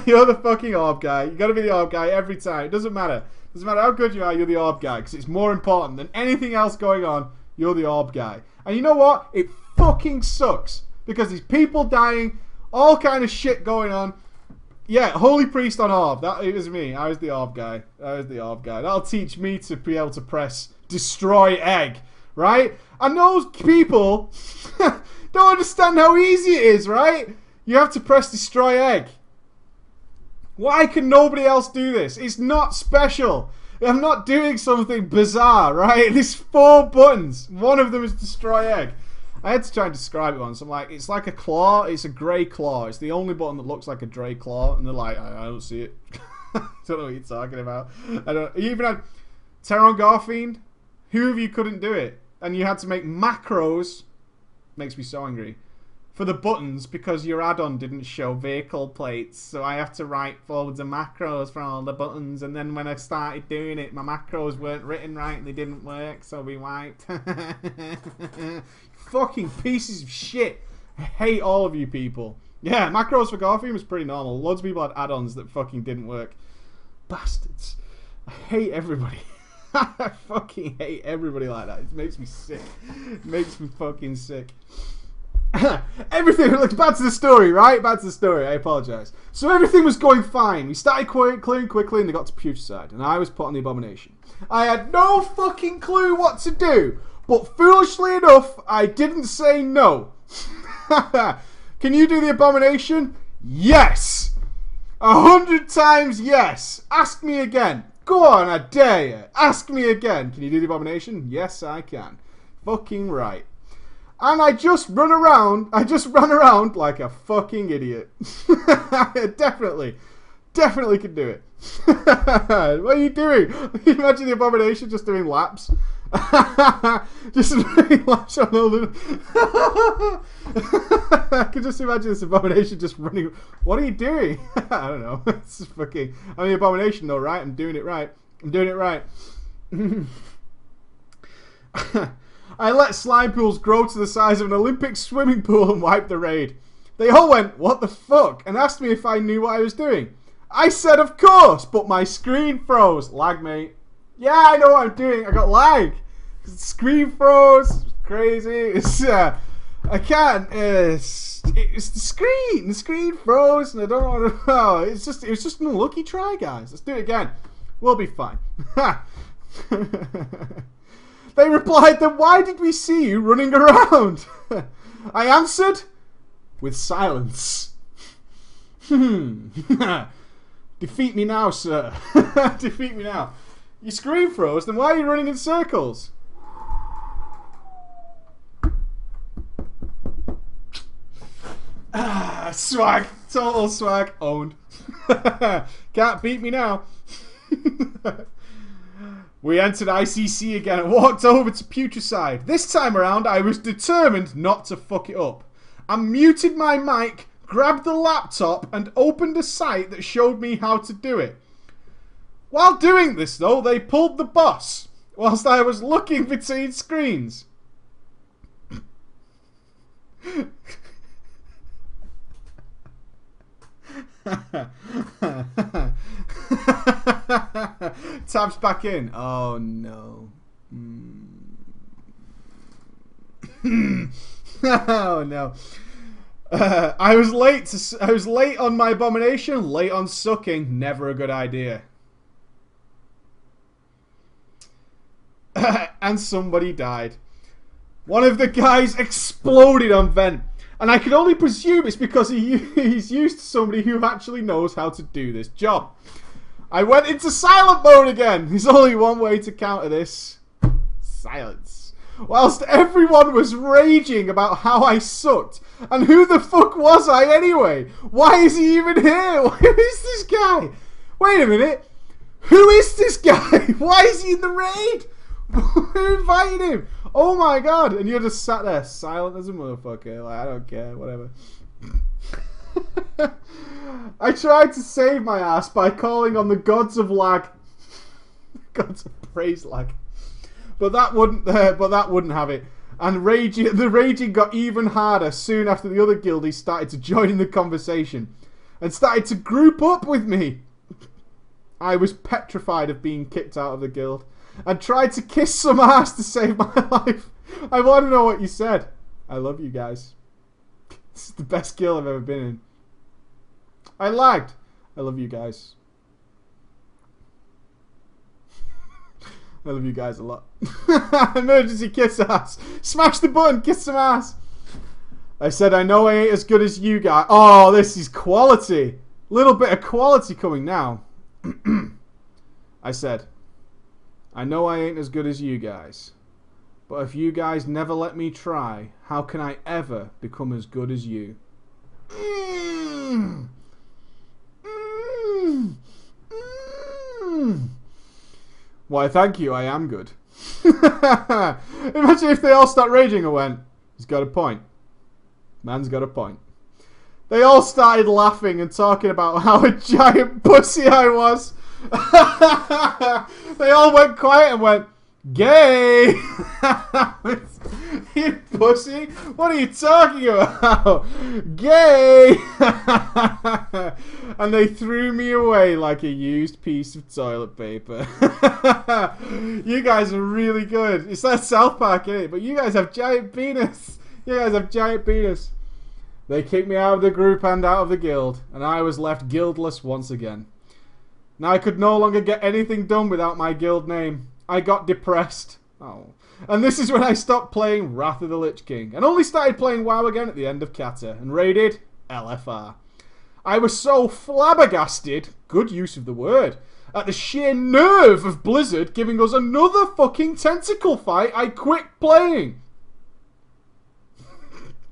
[SPEAKER 1] You're the fucking orb guy. You gotta be the orb guy every time. It doesn't matter. It doesn't matter how good you are, you're the orb guy. Because it's more important than anything else going on. You're the orb guy. And you know what? It fucking sucks. Because there's people dying. All kind of shit going on. Yeah, Holy Priest on Orb. It was me. I was the Orb guy. I was the Orb guy. That'll teach me to be able to press Destroy Egg. Right? And those people don't understand how easy it is, right? You have to press Destroy Egg. Why can nobody else do this? It's not special. I'm not doing something bizarre, right? There's 4 buttons. One of them is Destroy Egg. I had to try and describe it once. I'm like, it's like a claw. It's a grey claw. It's the only button that looks like a grey claw. And they're like, I don't see it. Don't know what you're talking about. You even had Terran Garfiend. Who of you couldn't do it? And you had to make macros. Makes me so angry. For the buttons because your add-on didn't show vehicle plates. So I have to write forwards and macros for all the buttons. And then when I started doing it, my macros weren't written right and they didn't work. So we wiped. Fucking pieces of shit. I hate all of you people. Yeah, macros for Garfield was pretty normal. Loads of people had add-ons that fucking didn't work. Bastards. I hate everybody. I fucking hate everybody like that. It makes me sick. It makes me fucking sick. Everything, look, back to the story, right? Back to the story, I apologise. So everything was going fine. We started clearing quickly and they got to Putricide. And I was put on the abomination. I had no fucking clue what to do. But foolishly enough, I didn't say no. Can you do the abomination? Yes! 100 times yes! Ask me again. Go on, I dare you. Ask me again. Can you do the abomination? Yes, I can. Fucking right. And I just ran around like a fucking idiot. Definitely could do it. What are you doing? Can you imagine the abomination just doing laps? Just doing laps on all the... I can just imagine this abomination just running. What are you doing? I don't know. It's just fucking... I'm the abomination though, right? I'm doing it right. I let slime pools grow to the size of an Olympic swimming pool and wiped the raid. They all went, what the fuck? And asked me if I knew what I was doing. I said, of course, but my screen froze. Lag, mate. Yeah, I know what I'm doing. I got lag. Screen froze. Crazy. It's, I can't. It's the screen. The screen froze, and I don't know. It was just an unlucky try, guys. Let's do it again. We'll be fine. They replied, then why did we see you running around? I answered with silence. Defeat me now, sir. Defeat me now. Your screen froze, then why are you running in circles? Swag. Total swag. Owned. Can't beat me now. We entered ICC again and walked over to Putricide. This time around, I was determined not to fuck it up. I muted my mic, grabbed the laptop, and opened a site that showed me how to do it. While doing this, though, they pulled the boss whilst I was looking between screens. Tabs back in. Oh no. Oh no. I was late on my abomination. Late on sucking. Never a good idea. And somebody died. One of the guys exploded on vent. And I can only presume it's because he's used to somebody who actually knows how to do this job. I went into silent mode again. There's only one way to counter this. Silence. Whilst everyone was raging about how I sucked. And who the fuck was I anyway? Why is he even here? Who is this guy? Wait a minute. Who is this guy? Why is he in the raid? Who invited him? Oh my god. And you're just sat there silent as a motherfucker. Like, I don't care. Whatever. I tried to save my ass by calling on the gods of lag. Gods of praise lag. But that wouldn't have it. And the raging got even harder soon after the other guildies started to join in the conversation. And started to group up with me. I was petrified of being kicked out of the guild. And tried to kiss some ass to save my life. I want to know what you said. I love you guys. This is the best guild I've ever been in. I lagged. I love you guys. I love you guys a lot. Emergency kiss ass. Smash the button. Kiss some ass. I said, I know I ain't as good as you guys. Oh, this is quality. Little bit of quality coming now. I said, I know I ain't as good as you guys. But if you guys never let me try, how can I ever become as good as you? Why, thank you, I am good. Imagine if they all start raging and went, he's got a point. Man's got a point. They all started laughing and talking about how a giant pussy I was. They all went quiet and went, gay! You pussy? What are you talking about? Gay! And they threw me away like a used piece of toilet paper. You guys are really good. It's that South Park, isn't it? But you guys have giant penis. You guys have giant penis. They kicked me out of the group and out of the guild, and I was left guildless once again. Now I could no longer get anything done without my guild name. I got depressed. Oh. And this is when I stopped playing Wrath of the Lich King and only started playing WoW again at the end of Kata and raided LFR. I was so flabbergasted, good use of the word, at the sheer nerve of Blizzard giving us another fucking tentacle fight, I quit playing.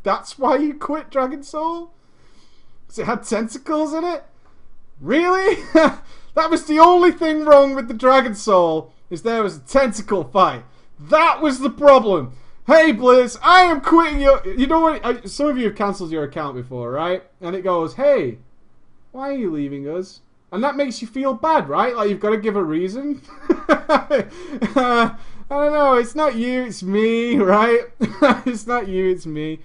[SPEAKER 1] That's why you quit Dragon Soul? Because it had tentacles in it? Really? That was the only thing wrong with the Dragon Soul, is there was a tentacle fight. That was the problem. Hey Blizz, I am quitting your... You know what? Some of you have cancelled your account before, right? And it goes, hey, why are you leaving us? And that makes you feel bad, right? Like you've got to give a reason. I don't know. It's not you, it's me, right? It's not you, it's me.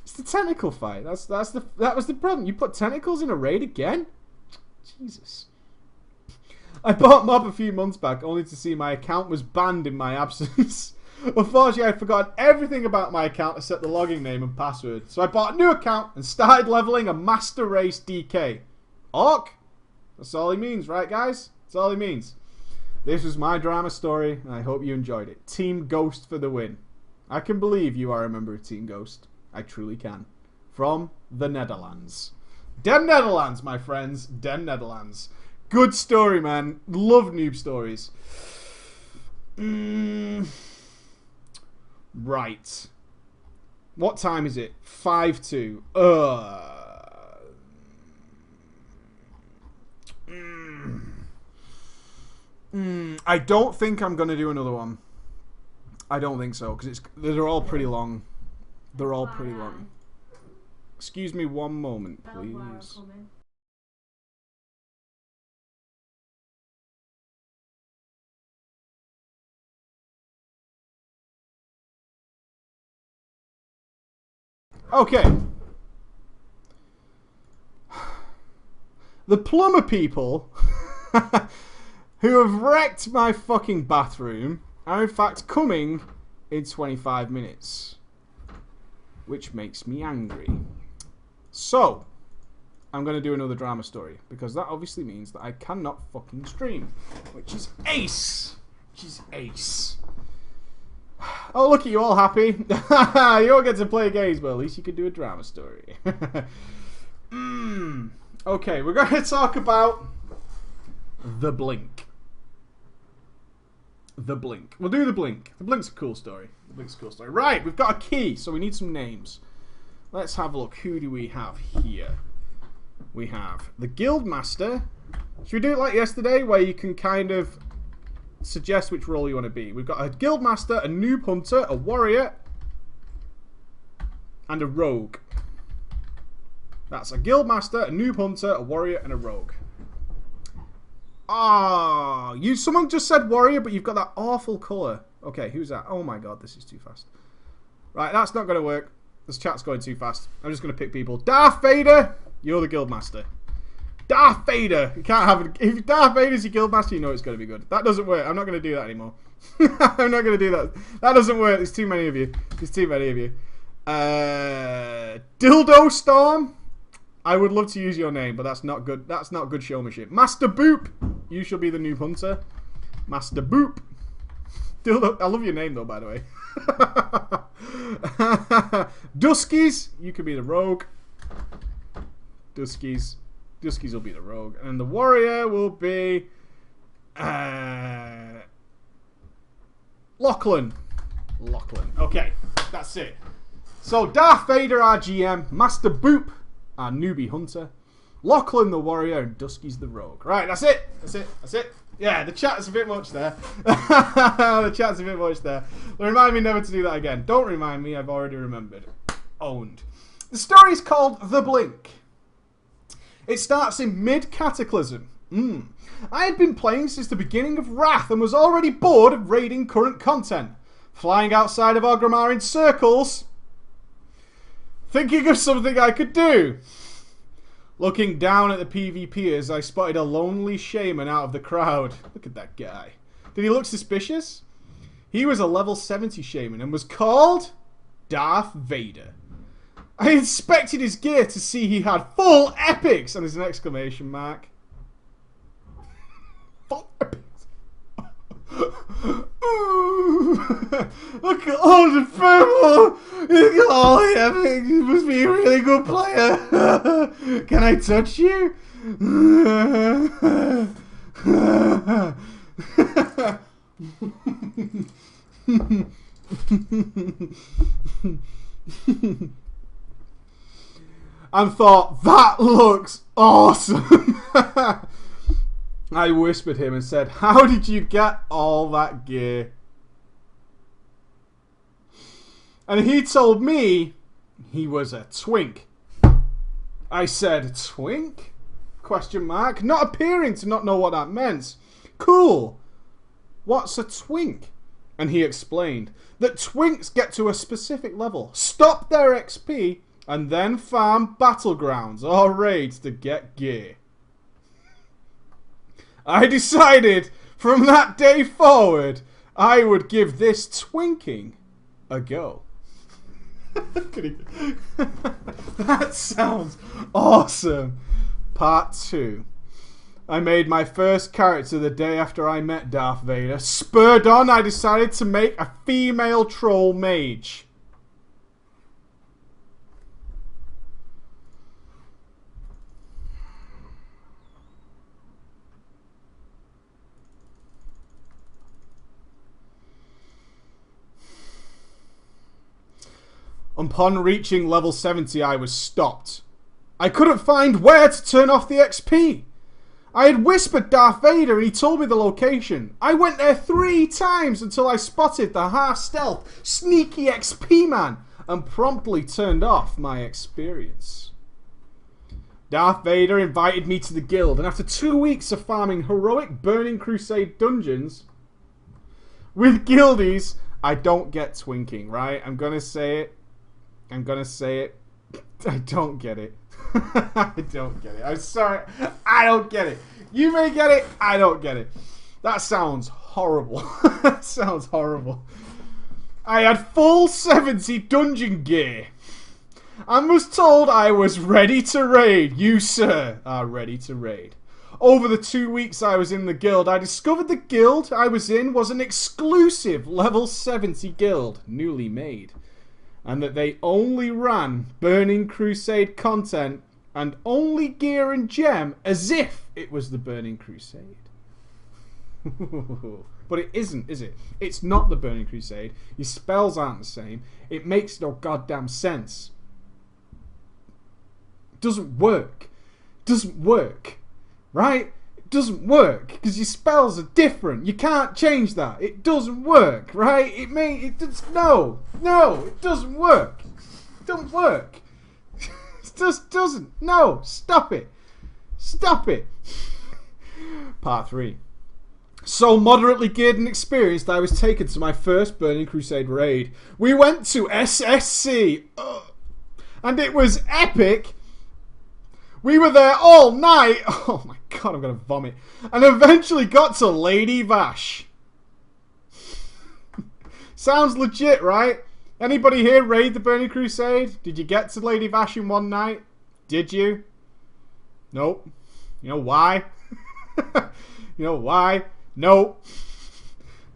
[SPEAKER 1] It's the tentacle fight. That was the problem. You put tentacles in a raid again? Jesus. I bought Mob a few months back only to see my account was banned in my absence. Unfortunately, I'd forgotten everything about my account except the login name and password. So I bought a new account and started leveling a Master Race DK. Orc? That's all he means, right guys? That's all he means. This was my drama story, and I hope you enjoyed it. Team Ghost for the win. I can believe you are a member of Team Ghost. I truly can. From the Netherlands. Den Netherlands, my friends. Den Netherlands. Good story, man. Love noob stories. Right. What time is it? 5-2. I don't think I'm going to do another one. I don't think so, because they're all pretty long. They're all pretty long. Excuse me one moment, please. Okay. The plumber people who have wrecked my fucking bathroom are in fact coming in 25 minutes. Which makes me angry. So, I'm going to do another drama story. Because that obviously means that I cannot fucking stream. Which is ace. Which is ace. Oh, look at you all happy. You all get to play games, but at least you can do a drama story. Okay, we're going to talk about The Blink. The Blink. We'll do The Blink. The Blink's a cool story. The Blink's a cool story. Right, we've got a key, so we need some names. Let's have a look. Who do we have here? We have the Guildmaster. Should we do it like yesterday, where you can kind of suggest which role you want to be? We've got a Guildmaster, a Noob Hunter, a Warrior, and a Rogue. That's a Guildmaster, a Noob Hunter, a Warrior, and a Rogue. Ah, someone just said Warrior, but you've got that awful colour. Okay, who's that? Oh my god, this is too fast. Right, that's not going to work. This chat's going too fast. I'm just going to pick people. Darth Vader, you're the Guildmaster. Darth Vader. You can't have it. If Darth Vader's your Guildmaster, you know it's going to be good. That doesn't work. I'm not going to do that anymore. I'm not going to do that. That doesn't work. There's too many of you. There's too many of you. Dildo Storm. I would love to use your name, but that's not good. That's not good showmanship. Master Boop. You shall be the Noob Hunter. Master Boop. Dildo. I love your name though, by the way. Duskies. You could be the Rogue. Duskies will be the Rogue. And the Warrior will be... Lachlan. Okay, that's it. So, Darth Vader, our GM. Master Boop, our newbie hunter. Lachlan, the Warrior. And Duskies, the Rogue. Right, that's it. Yeah, the chat's a bit much there. The chat's a bit much there. Remind me never to do that again. Don't remind me, I've already remembered. Owned. The story is called The Blink. It starts in mid-Cataclysm. I had been playing since the beginning of Wrath and was already bored of raiding current content. Flying outside of Orgrimmar in circles. Thinking of something I could do. Looking down at the PvPers, I spotted a lonely shaman out of the crowd. Look at that guy. Did he look suspicious? He was a level 70 shaman and was called Darth Vader. I inspected his gear to see he had full epics, and there's an exclamation mark. Full epics. Ooh. Look at all the purple. Look at all the You must be a really good player. Can I touch you? And thought, that looks awesome. I whispered him and said, how did you get all that gear? And he told me he was a twink. I said, twink? Question mark. Not appearing to not know what that meant. Cool. What's a twink? And he explained that twinks get to a specific level, stop their XP, and then farm battlegrounds or raids to get gear. I decided from that day forward I would give this twinking a go. That sounds awesome. Part 2. I made my first character the day after I met Darth Vader. Spurred on, I decided to make a female troll mage. Upon reaching level 70, I was stopped. I couldn't find where to turn off the XP. I had whispered Darth Vader and he told me the location. I went there 3 times until I spotted the half-stealth, sneaky XP man and promptly turned off my experience. Darth Vader invited me to the guild, and after 2 weeks of farming heroic Burning Crusade dungeons with guildies, I don't get twinking, right? I'm gonna say it. I don't get it. I don't get it. I'm sorry. I don't get it. You may get it. I don't get it. That sounds horrible. That sounds horrible. I had full 70 dungeon gear and was told I was ready to raid. You, sir, are ready to raid. Over the 2 weeks I was in the guild, I discovered the guild I was in was an exclusive level 70 guild, newly made. And that they only ran Burning Crusade content and only gear and gem as if it was the Burning Crusade. But it isn't, is it? It's not the Burning Crusade. Your spells aren't the same. It makes no goddamn sense. Doesn't work. Doesn't work. Right? It doesn't work because your spells are different. You can't change that. It doesn't work, right? It doesn't work. It doesn't work. It just doesn't. No, stop it. Stop it. Part 3. So moderately geared and experienced, I was taken to my first Burning Crusade raid. We went to SSC. And it was epic. We were there all night. Oh my god, I'm going to vomit. And eventually got to Lady Vash. Sounds legit, right? Anybody here raid the Burning Crusade? Did you get to Lady Vash in one night? Did you? Nope. You know why? You know why? Nope.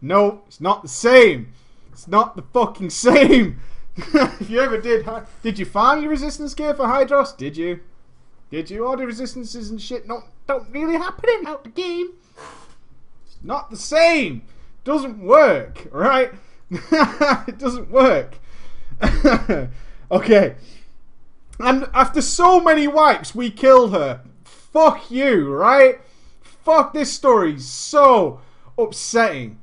[SPEAKER 1] Nope. It's not the same. It's not the fucking same. If you ever did you farm your resistance gear for Hydros? Did you? Did you? All the resistances and shit don't really happen in out the game. It's not the same. Doesn't work, right? It doesn't work. Okay. And after so many wipes, we killed her. Fuck you, right? Fuck, this story's so upsetting.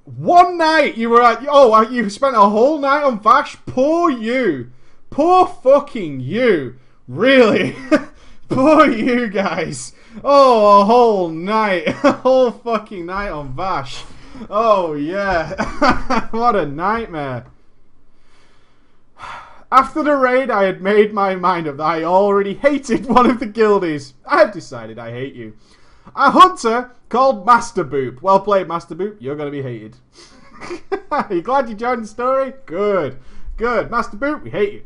[SPEAKER 1] One night you were at... Oh, you spent a whole night on Vash? Poor you. Poor fucking you. Really? Poor you guys. Oh, a whole night. A whole fucking night on Vash. Oh, yeah. What a nightmare. After the raid, I had made my mind up that I already hated one of the guildies. I have decided I hate you. A hunter called Master Boop. Well played, Master Boop. You're going to be hated. Are you glad you joined the story? Good. Good. Master Boop, we hate you.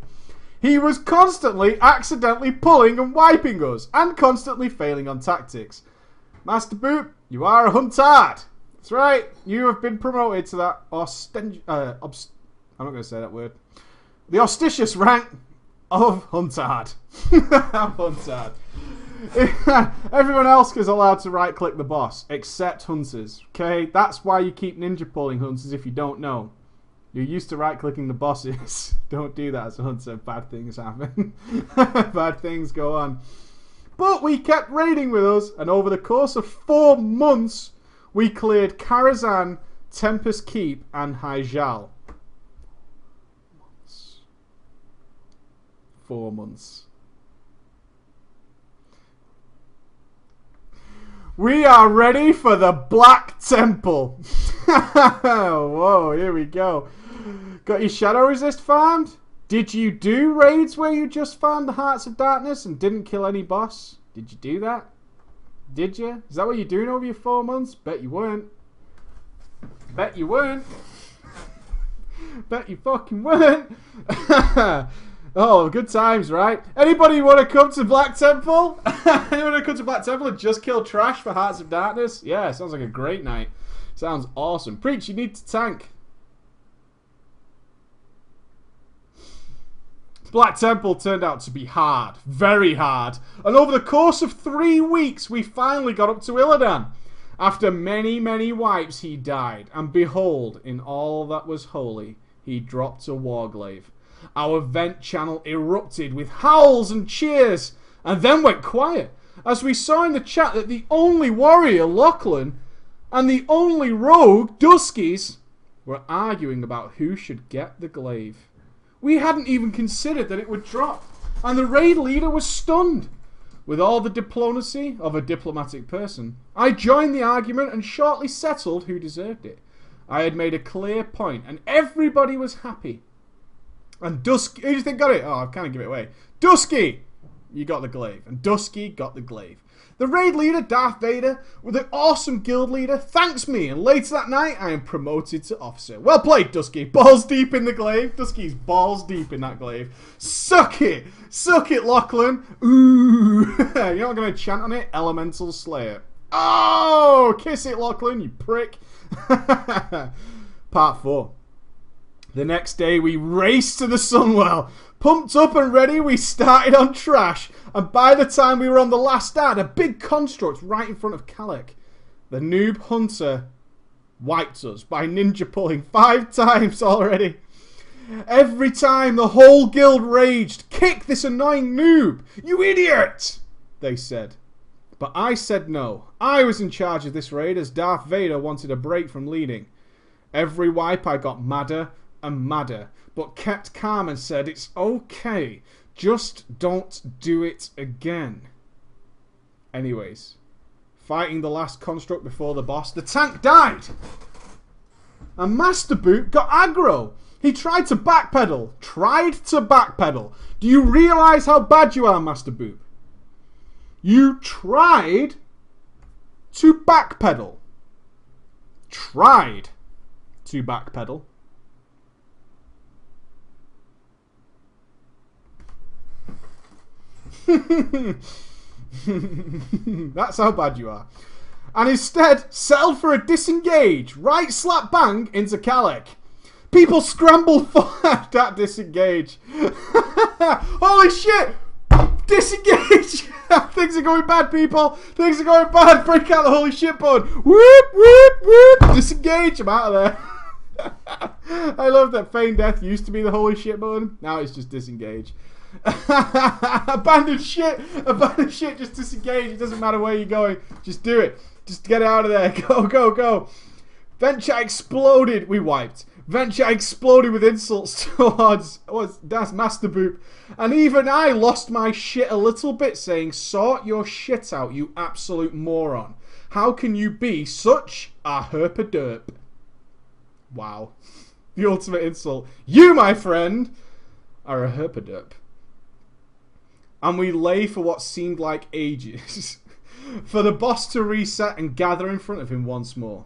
[SPEAKER 1] He was constantly accidentally pulling and wiping us, and constantly failing on tactics. Master Boop, you are a huntard. That's right. You have been promoted to that I'm not going to say that word. The auspicious rank of Huntard. Huntard. Everyone else is allowed to right-click the boss, except hunters. Okay, that's why you keep ninja pulling hunters. If you don't know, you're used to right-clicking the bosses. Don't do that as a hunter. Bad things happen. Bad things go on. But we kept raiding with us, and over the course of 4 months, we cleared Karazhan, Tempest Keep, and Hyjal. 4 months. We are ready for the Black Temple. Whoa, here we go. Got your Shadow Resist farmed? Did you do raids where you just farmed the Hearts of Darkness and didn't kill any boss? Did you do that? Did you? Is that what you're doing over your 4 months? Bet you weren't. Bet you weren't. Bet you fucking weren't. Oh, good times, right? Anybody want to come to Black Temple? Anyone want to come to Black Temple and just kill trash for Hearts of Darkness? Yeah, sounds like a great night. Sounds awesome. Preach, you need to tank. Black Temple turned out to be hard. Very hard. And over the course of 3 weeks, we finally got up to Illidan. After many, many wipes, he died. And behold, in all that was holy, he dropped a warglaive. Our vent channel erupted with howls and cheers, and then went quiet, as we saw in the chat that the only warrior, Lachlan, and the only rogue, Duskies, were arguing about who should get the glaive. We hadn't even considered that it would drop, and the raid leader was stunned. With all the diplomacy of a diplomatic person, I joined the argument and shortly settled who deserved it. I had made a clear point, and everybody was happy. And Dusky, who do you think got it? Oh, I've kind of given it away. Dusky, you got the glaive. And Dusky got the glaive. The raid leader, Darth Vader, with an awesome guild leader, thanks me. And later that night, I am promoted to officer. Well played, Dusky. Balls deep in the glaive. Dusky's balls deep in that glaive. Suck it. Suck it, Lachlan. Ooh. You're not going to chant on it? Elemental Slayer. Oh, kiss it, Lachlan, you prick. Part 4. The next day, we raced to the Sunwell. Pumped up and ready, we started on trash. And by the time we were on the last ad, a big construct right in front of Kalek. The noob hunter wiped us by ninja pulling 5 times already. Every time, the whole guild raged. Kick this annoying noob! You idiot! They said. But I said no. I was in charge of this raid as Darth Vader wanted a break from leading. Every wipe I got madder and madder, but kept calm and said, it's okay, just don't do it again. Anyways, fighting the last construct before the boss, the tank died! And Master Boot got aggro. He tried to backpedal. Do you realise how bad you are, Master Boot? You tried to backpedal. Tried to backpedal. That's how bad you are. And instead settled for a disengage, right slap bang into Kalek. People scrambled for that disengage. Holy shit! Disengage! Things are going bad, people. Things are going bad. Break out the holy shit button. Whoop, whoop, whoop. Disengage. I'm out of there. I love that feign death used to be the holy shit button. Now it's just disengage. Abandon shit. Just disengage. It doesn't matter where you're going. Just do it. Just get out of there. Go, go, go. Venture exploded. We wiped. Venture exploded with insults towards that's Master Boop. And even I lost my shit a little bit, saying, sort your shit out, you absolute moron. How can you be such a herpaderp? Wow. The ultimate insult. You, my friend, are a herpaderp. And we lay for what seemed like ages. For the boss to reset and gather in front of him once more.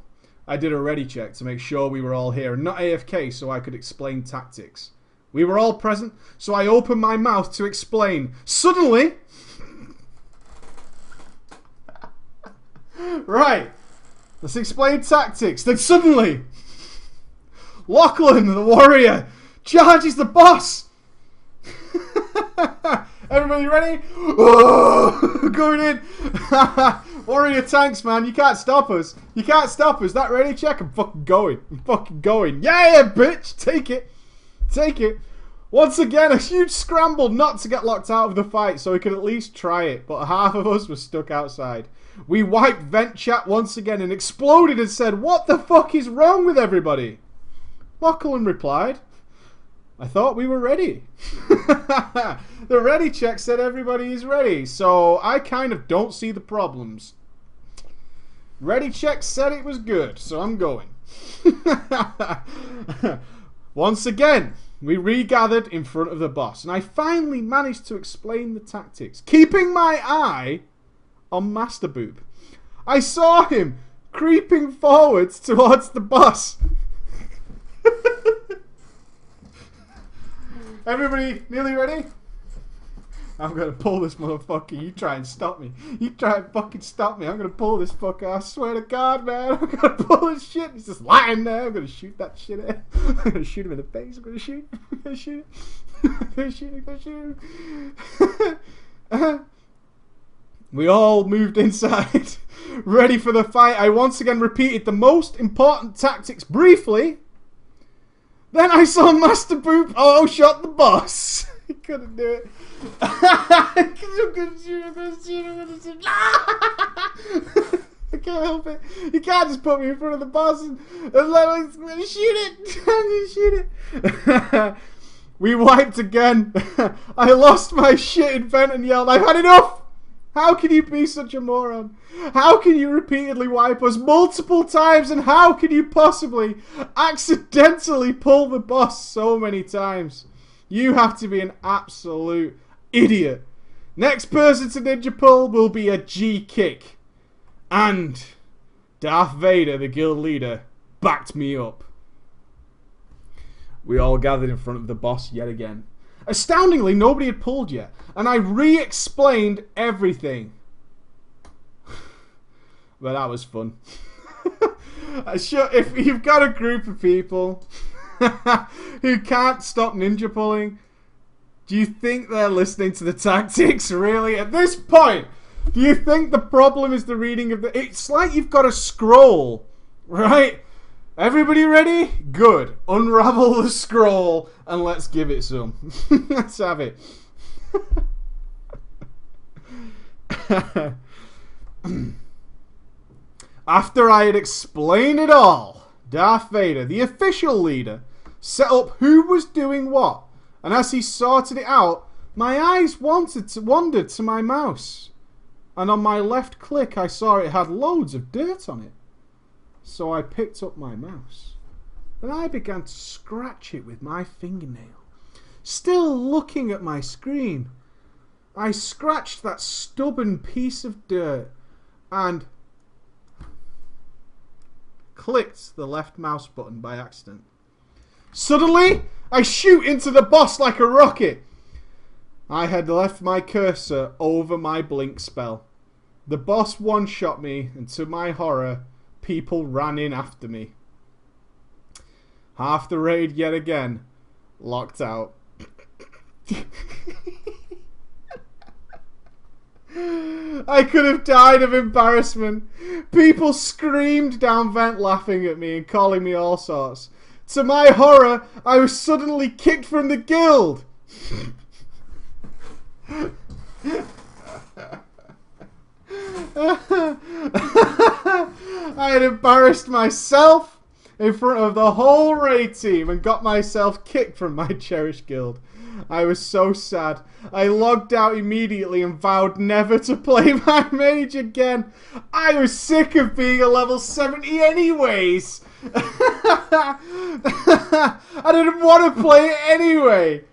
[SPEAKER 1] I did a ready check to make sure we were all here and not AFK so I could explain tactics. We were all present, so I opened my mouth to explain. Suddenly... Right. Let's explain tactics. Then suddenly, Lachlan, the warrior, charges the boss. Everybody ready? Oh, going in. Warrior tanks, man. You can't stop us. You can't stop us. That ready check? I'm fucking going. I'm fucking going. Yeah, bitch. Take it. Take it. Once again, a huge scramble not to get locked out of the fight so we could at least try it, but half of us were stuck outside. We wiped vent chat once again and exploded and said, "What the fuck is wrong with everybody?" Lachlan replied, "I thought we were ready." The ready check said everybody is ready, so I kind of don't see the problems. Ready check said it was good, so I'm going. Once again, we regathered in front of the boss, and I finally managed to explain the tactics, keeping my eye on Master Boob. I saw him creeping forwards towards the boss. Everybody nearly ready? I'm gonna pull this motherfucker. You try and stop me. You try and fucking stop me. I'm gonna pull this fucker. I swear to God, man. I'm gonna pull this shit. He's just lying there. I'm gonna shoot that shit at him. I'm gonna shoot him in the face. I'm gonna shoot him. I'm gonna shoot him. I'm gonna shoot him. I'm gonna shoot him. We all moved inside, ready for the fight. I once again repeated the most important tactics briefly. Then I saw Master Boop shot the boss. He couldn't do it. I can't help it. You can't just put me in front of the boss and let me shoot it. I'm gonna shoot it. We wiped again. I lost my shit in vent and yelled, "I've had enough! How can you be such a moron? How can you repeatedly wipe us multiple times? And how can you possibly accidentally pull the boss so many times? You have to be an absolute idiot. Next person to ninja pull will be a G kick." And Darth Vader, the guild leader, backed me up. We all gathered in front of the boss yet again. Astoundingly, nobody had pulled yet, and I re-explained everything. But that was fun. If you've got a group of people who can't stop ninja pulling, do you think they're listening to the tactics? Really? At this point, do you think the problem is the reading of the... It's like you've got a scroll, right? Everybody ready? Good. Unravel the scroll and let's give it some. Let's have it. After I had explained it all, Darth Vader, the official leader, set up who was doing what. And as he sorted it out, my eyes wandered to my mouse. And on my left click, I saw it had loads of dirt on it. So I picked up my mouse and I began to scratch it with my fingernail. Still looking at my screen, I scratched that stubborn piece of dirt and clicked the left mouse button by accident. Suddenly, I shoot into the boss like a rocket. I had left my cursor over my blink spell. The boss one-shot me, and to my horror, people ran in after me. Half the raid yet again locked out. I could have died of embarrassment. People screamed down vent laughing at me and calling me all sorts. To my horror, I was suddenly kicked from the guild. I had embarrassed myself in front of the whole raid team and got myself kicked from my cherished guild. I was so sad. I logged out immediately and vowed never to play my mage again. I was sick of being a level 70 anyways. I didn't want to play it anyway.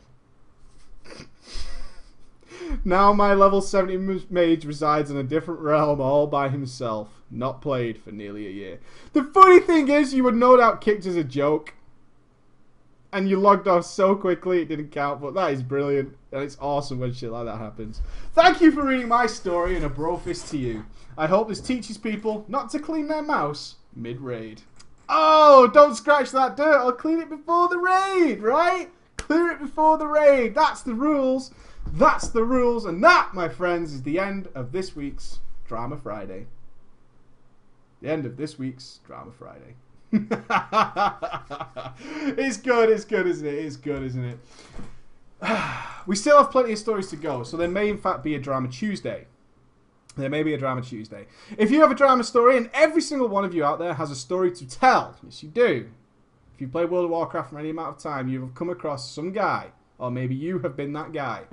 [SPEAKER 1] Now my level 70 mage resides in a different realm all by himself. Not played for nearly a year. The funny thing is, you were no doubt kicked as a joke. and you logged off so quickly it didn't count, but that is brilliant, and it's awesome when shit like that happens. Thank you for reading my story, and a bro fist to you. I hope this teaches people not to clean their mouse mid-raid. Oh, don't scratch that dirt. I'll clean it before the raid, right? Clear it before the raid. That's the rules. That's the rules. And that, my friends, is the end of this week's Drama Friday. The end of this week's Drama Friday. It's good, isn't it? It's good, isn't it? We still have plenty of stories to go, so there may in fact be a Drama Tuesday. There may be a Drama Tuesday. If you have a drama story, and every single one of you out there has a story to tell, yes you do. If you play World of Warcraft for any amount of time, you have come across some guy, or maybe you have been that guy.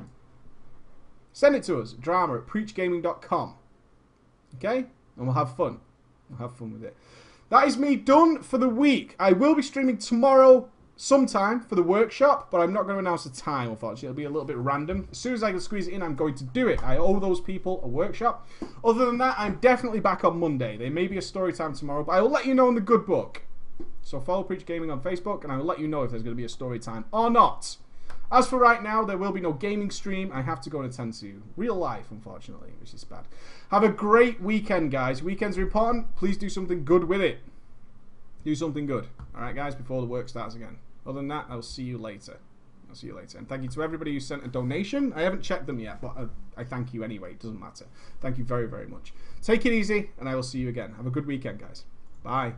[SPEAKER 1] Send it to us, drama@preachgaming.com. Okay? And we'll have fun. We'll have fun with it. That is me done for the week. I will be streaming tomorrow sometime for the workshop, but I'm not going to announce the time, unfortunately. It'll be a little bit random. As soon as I can squeeze it in, I'm going to do it. I owe those people a workshop. Other than that, I'm definitely back on Monday. There may be a story time tomorrow, but I will let you know in the good book. So follow Preach Gaming on Facebook, and I will let you know if there's going to be a story time or not. As for right now, there will be no gaming stream. I have to go and attend to real life, unfortunately, which is bad. Have a great weekend, guys. Weekends are important. Please do something good with it. Do something good. All right, guys, before the work starts again. Other than that, I'll see you later. I'll see you later. And thank you to everybody who sent a donation. I haven't checked them yet, but I thank you anyway. It doesn't matter. Thank you very, very much. Take it easy, and I will see you again. Have a good weekend, guys. Bye.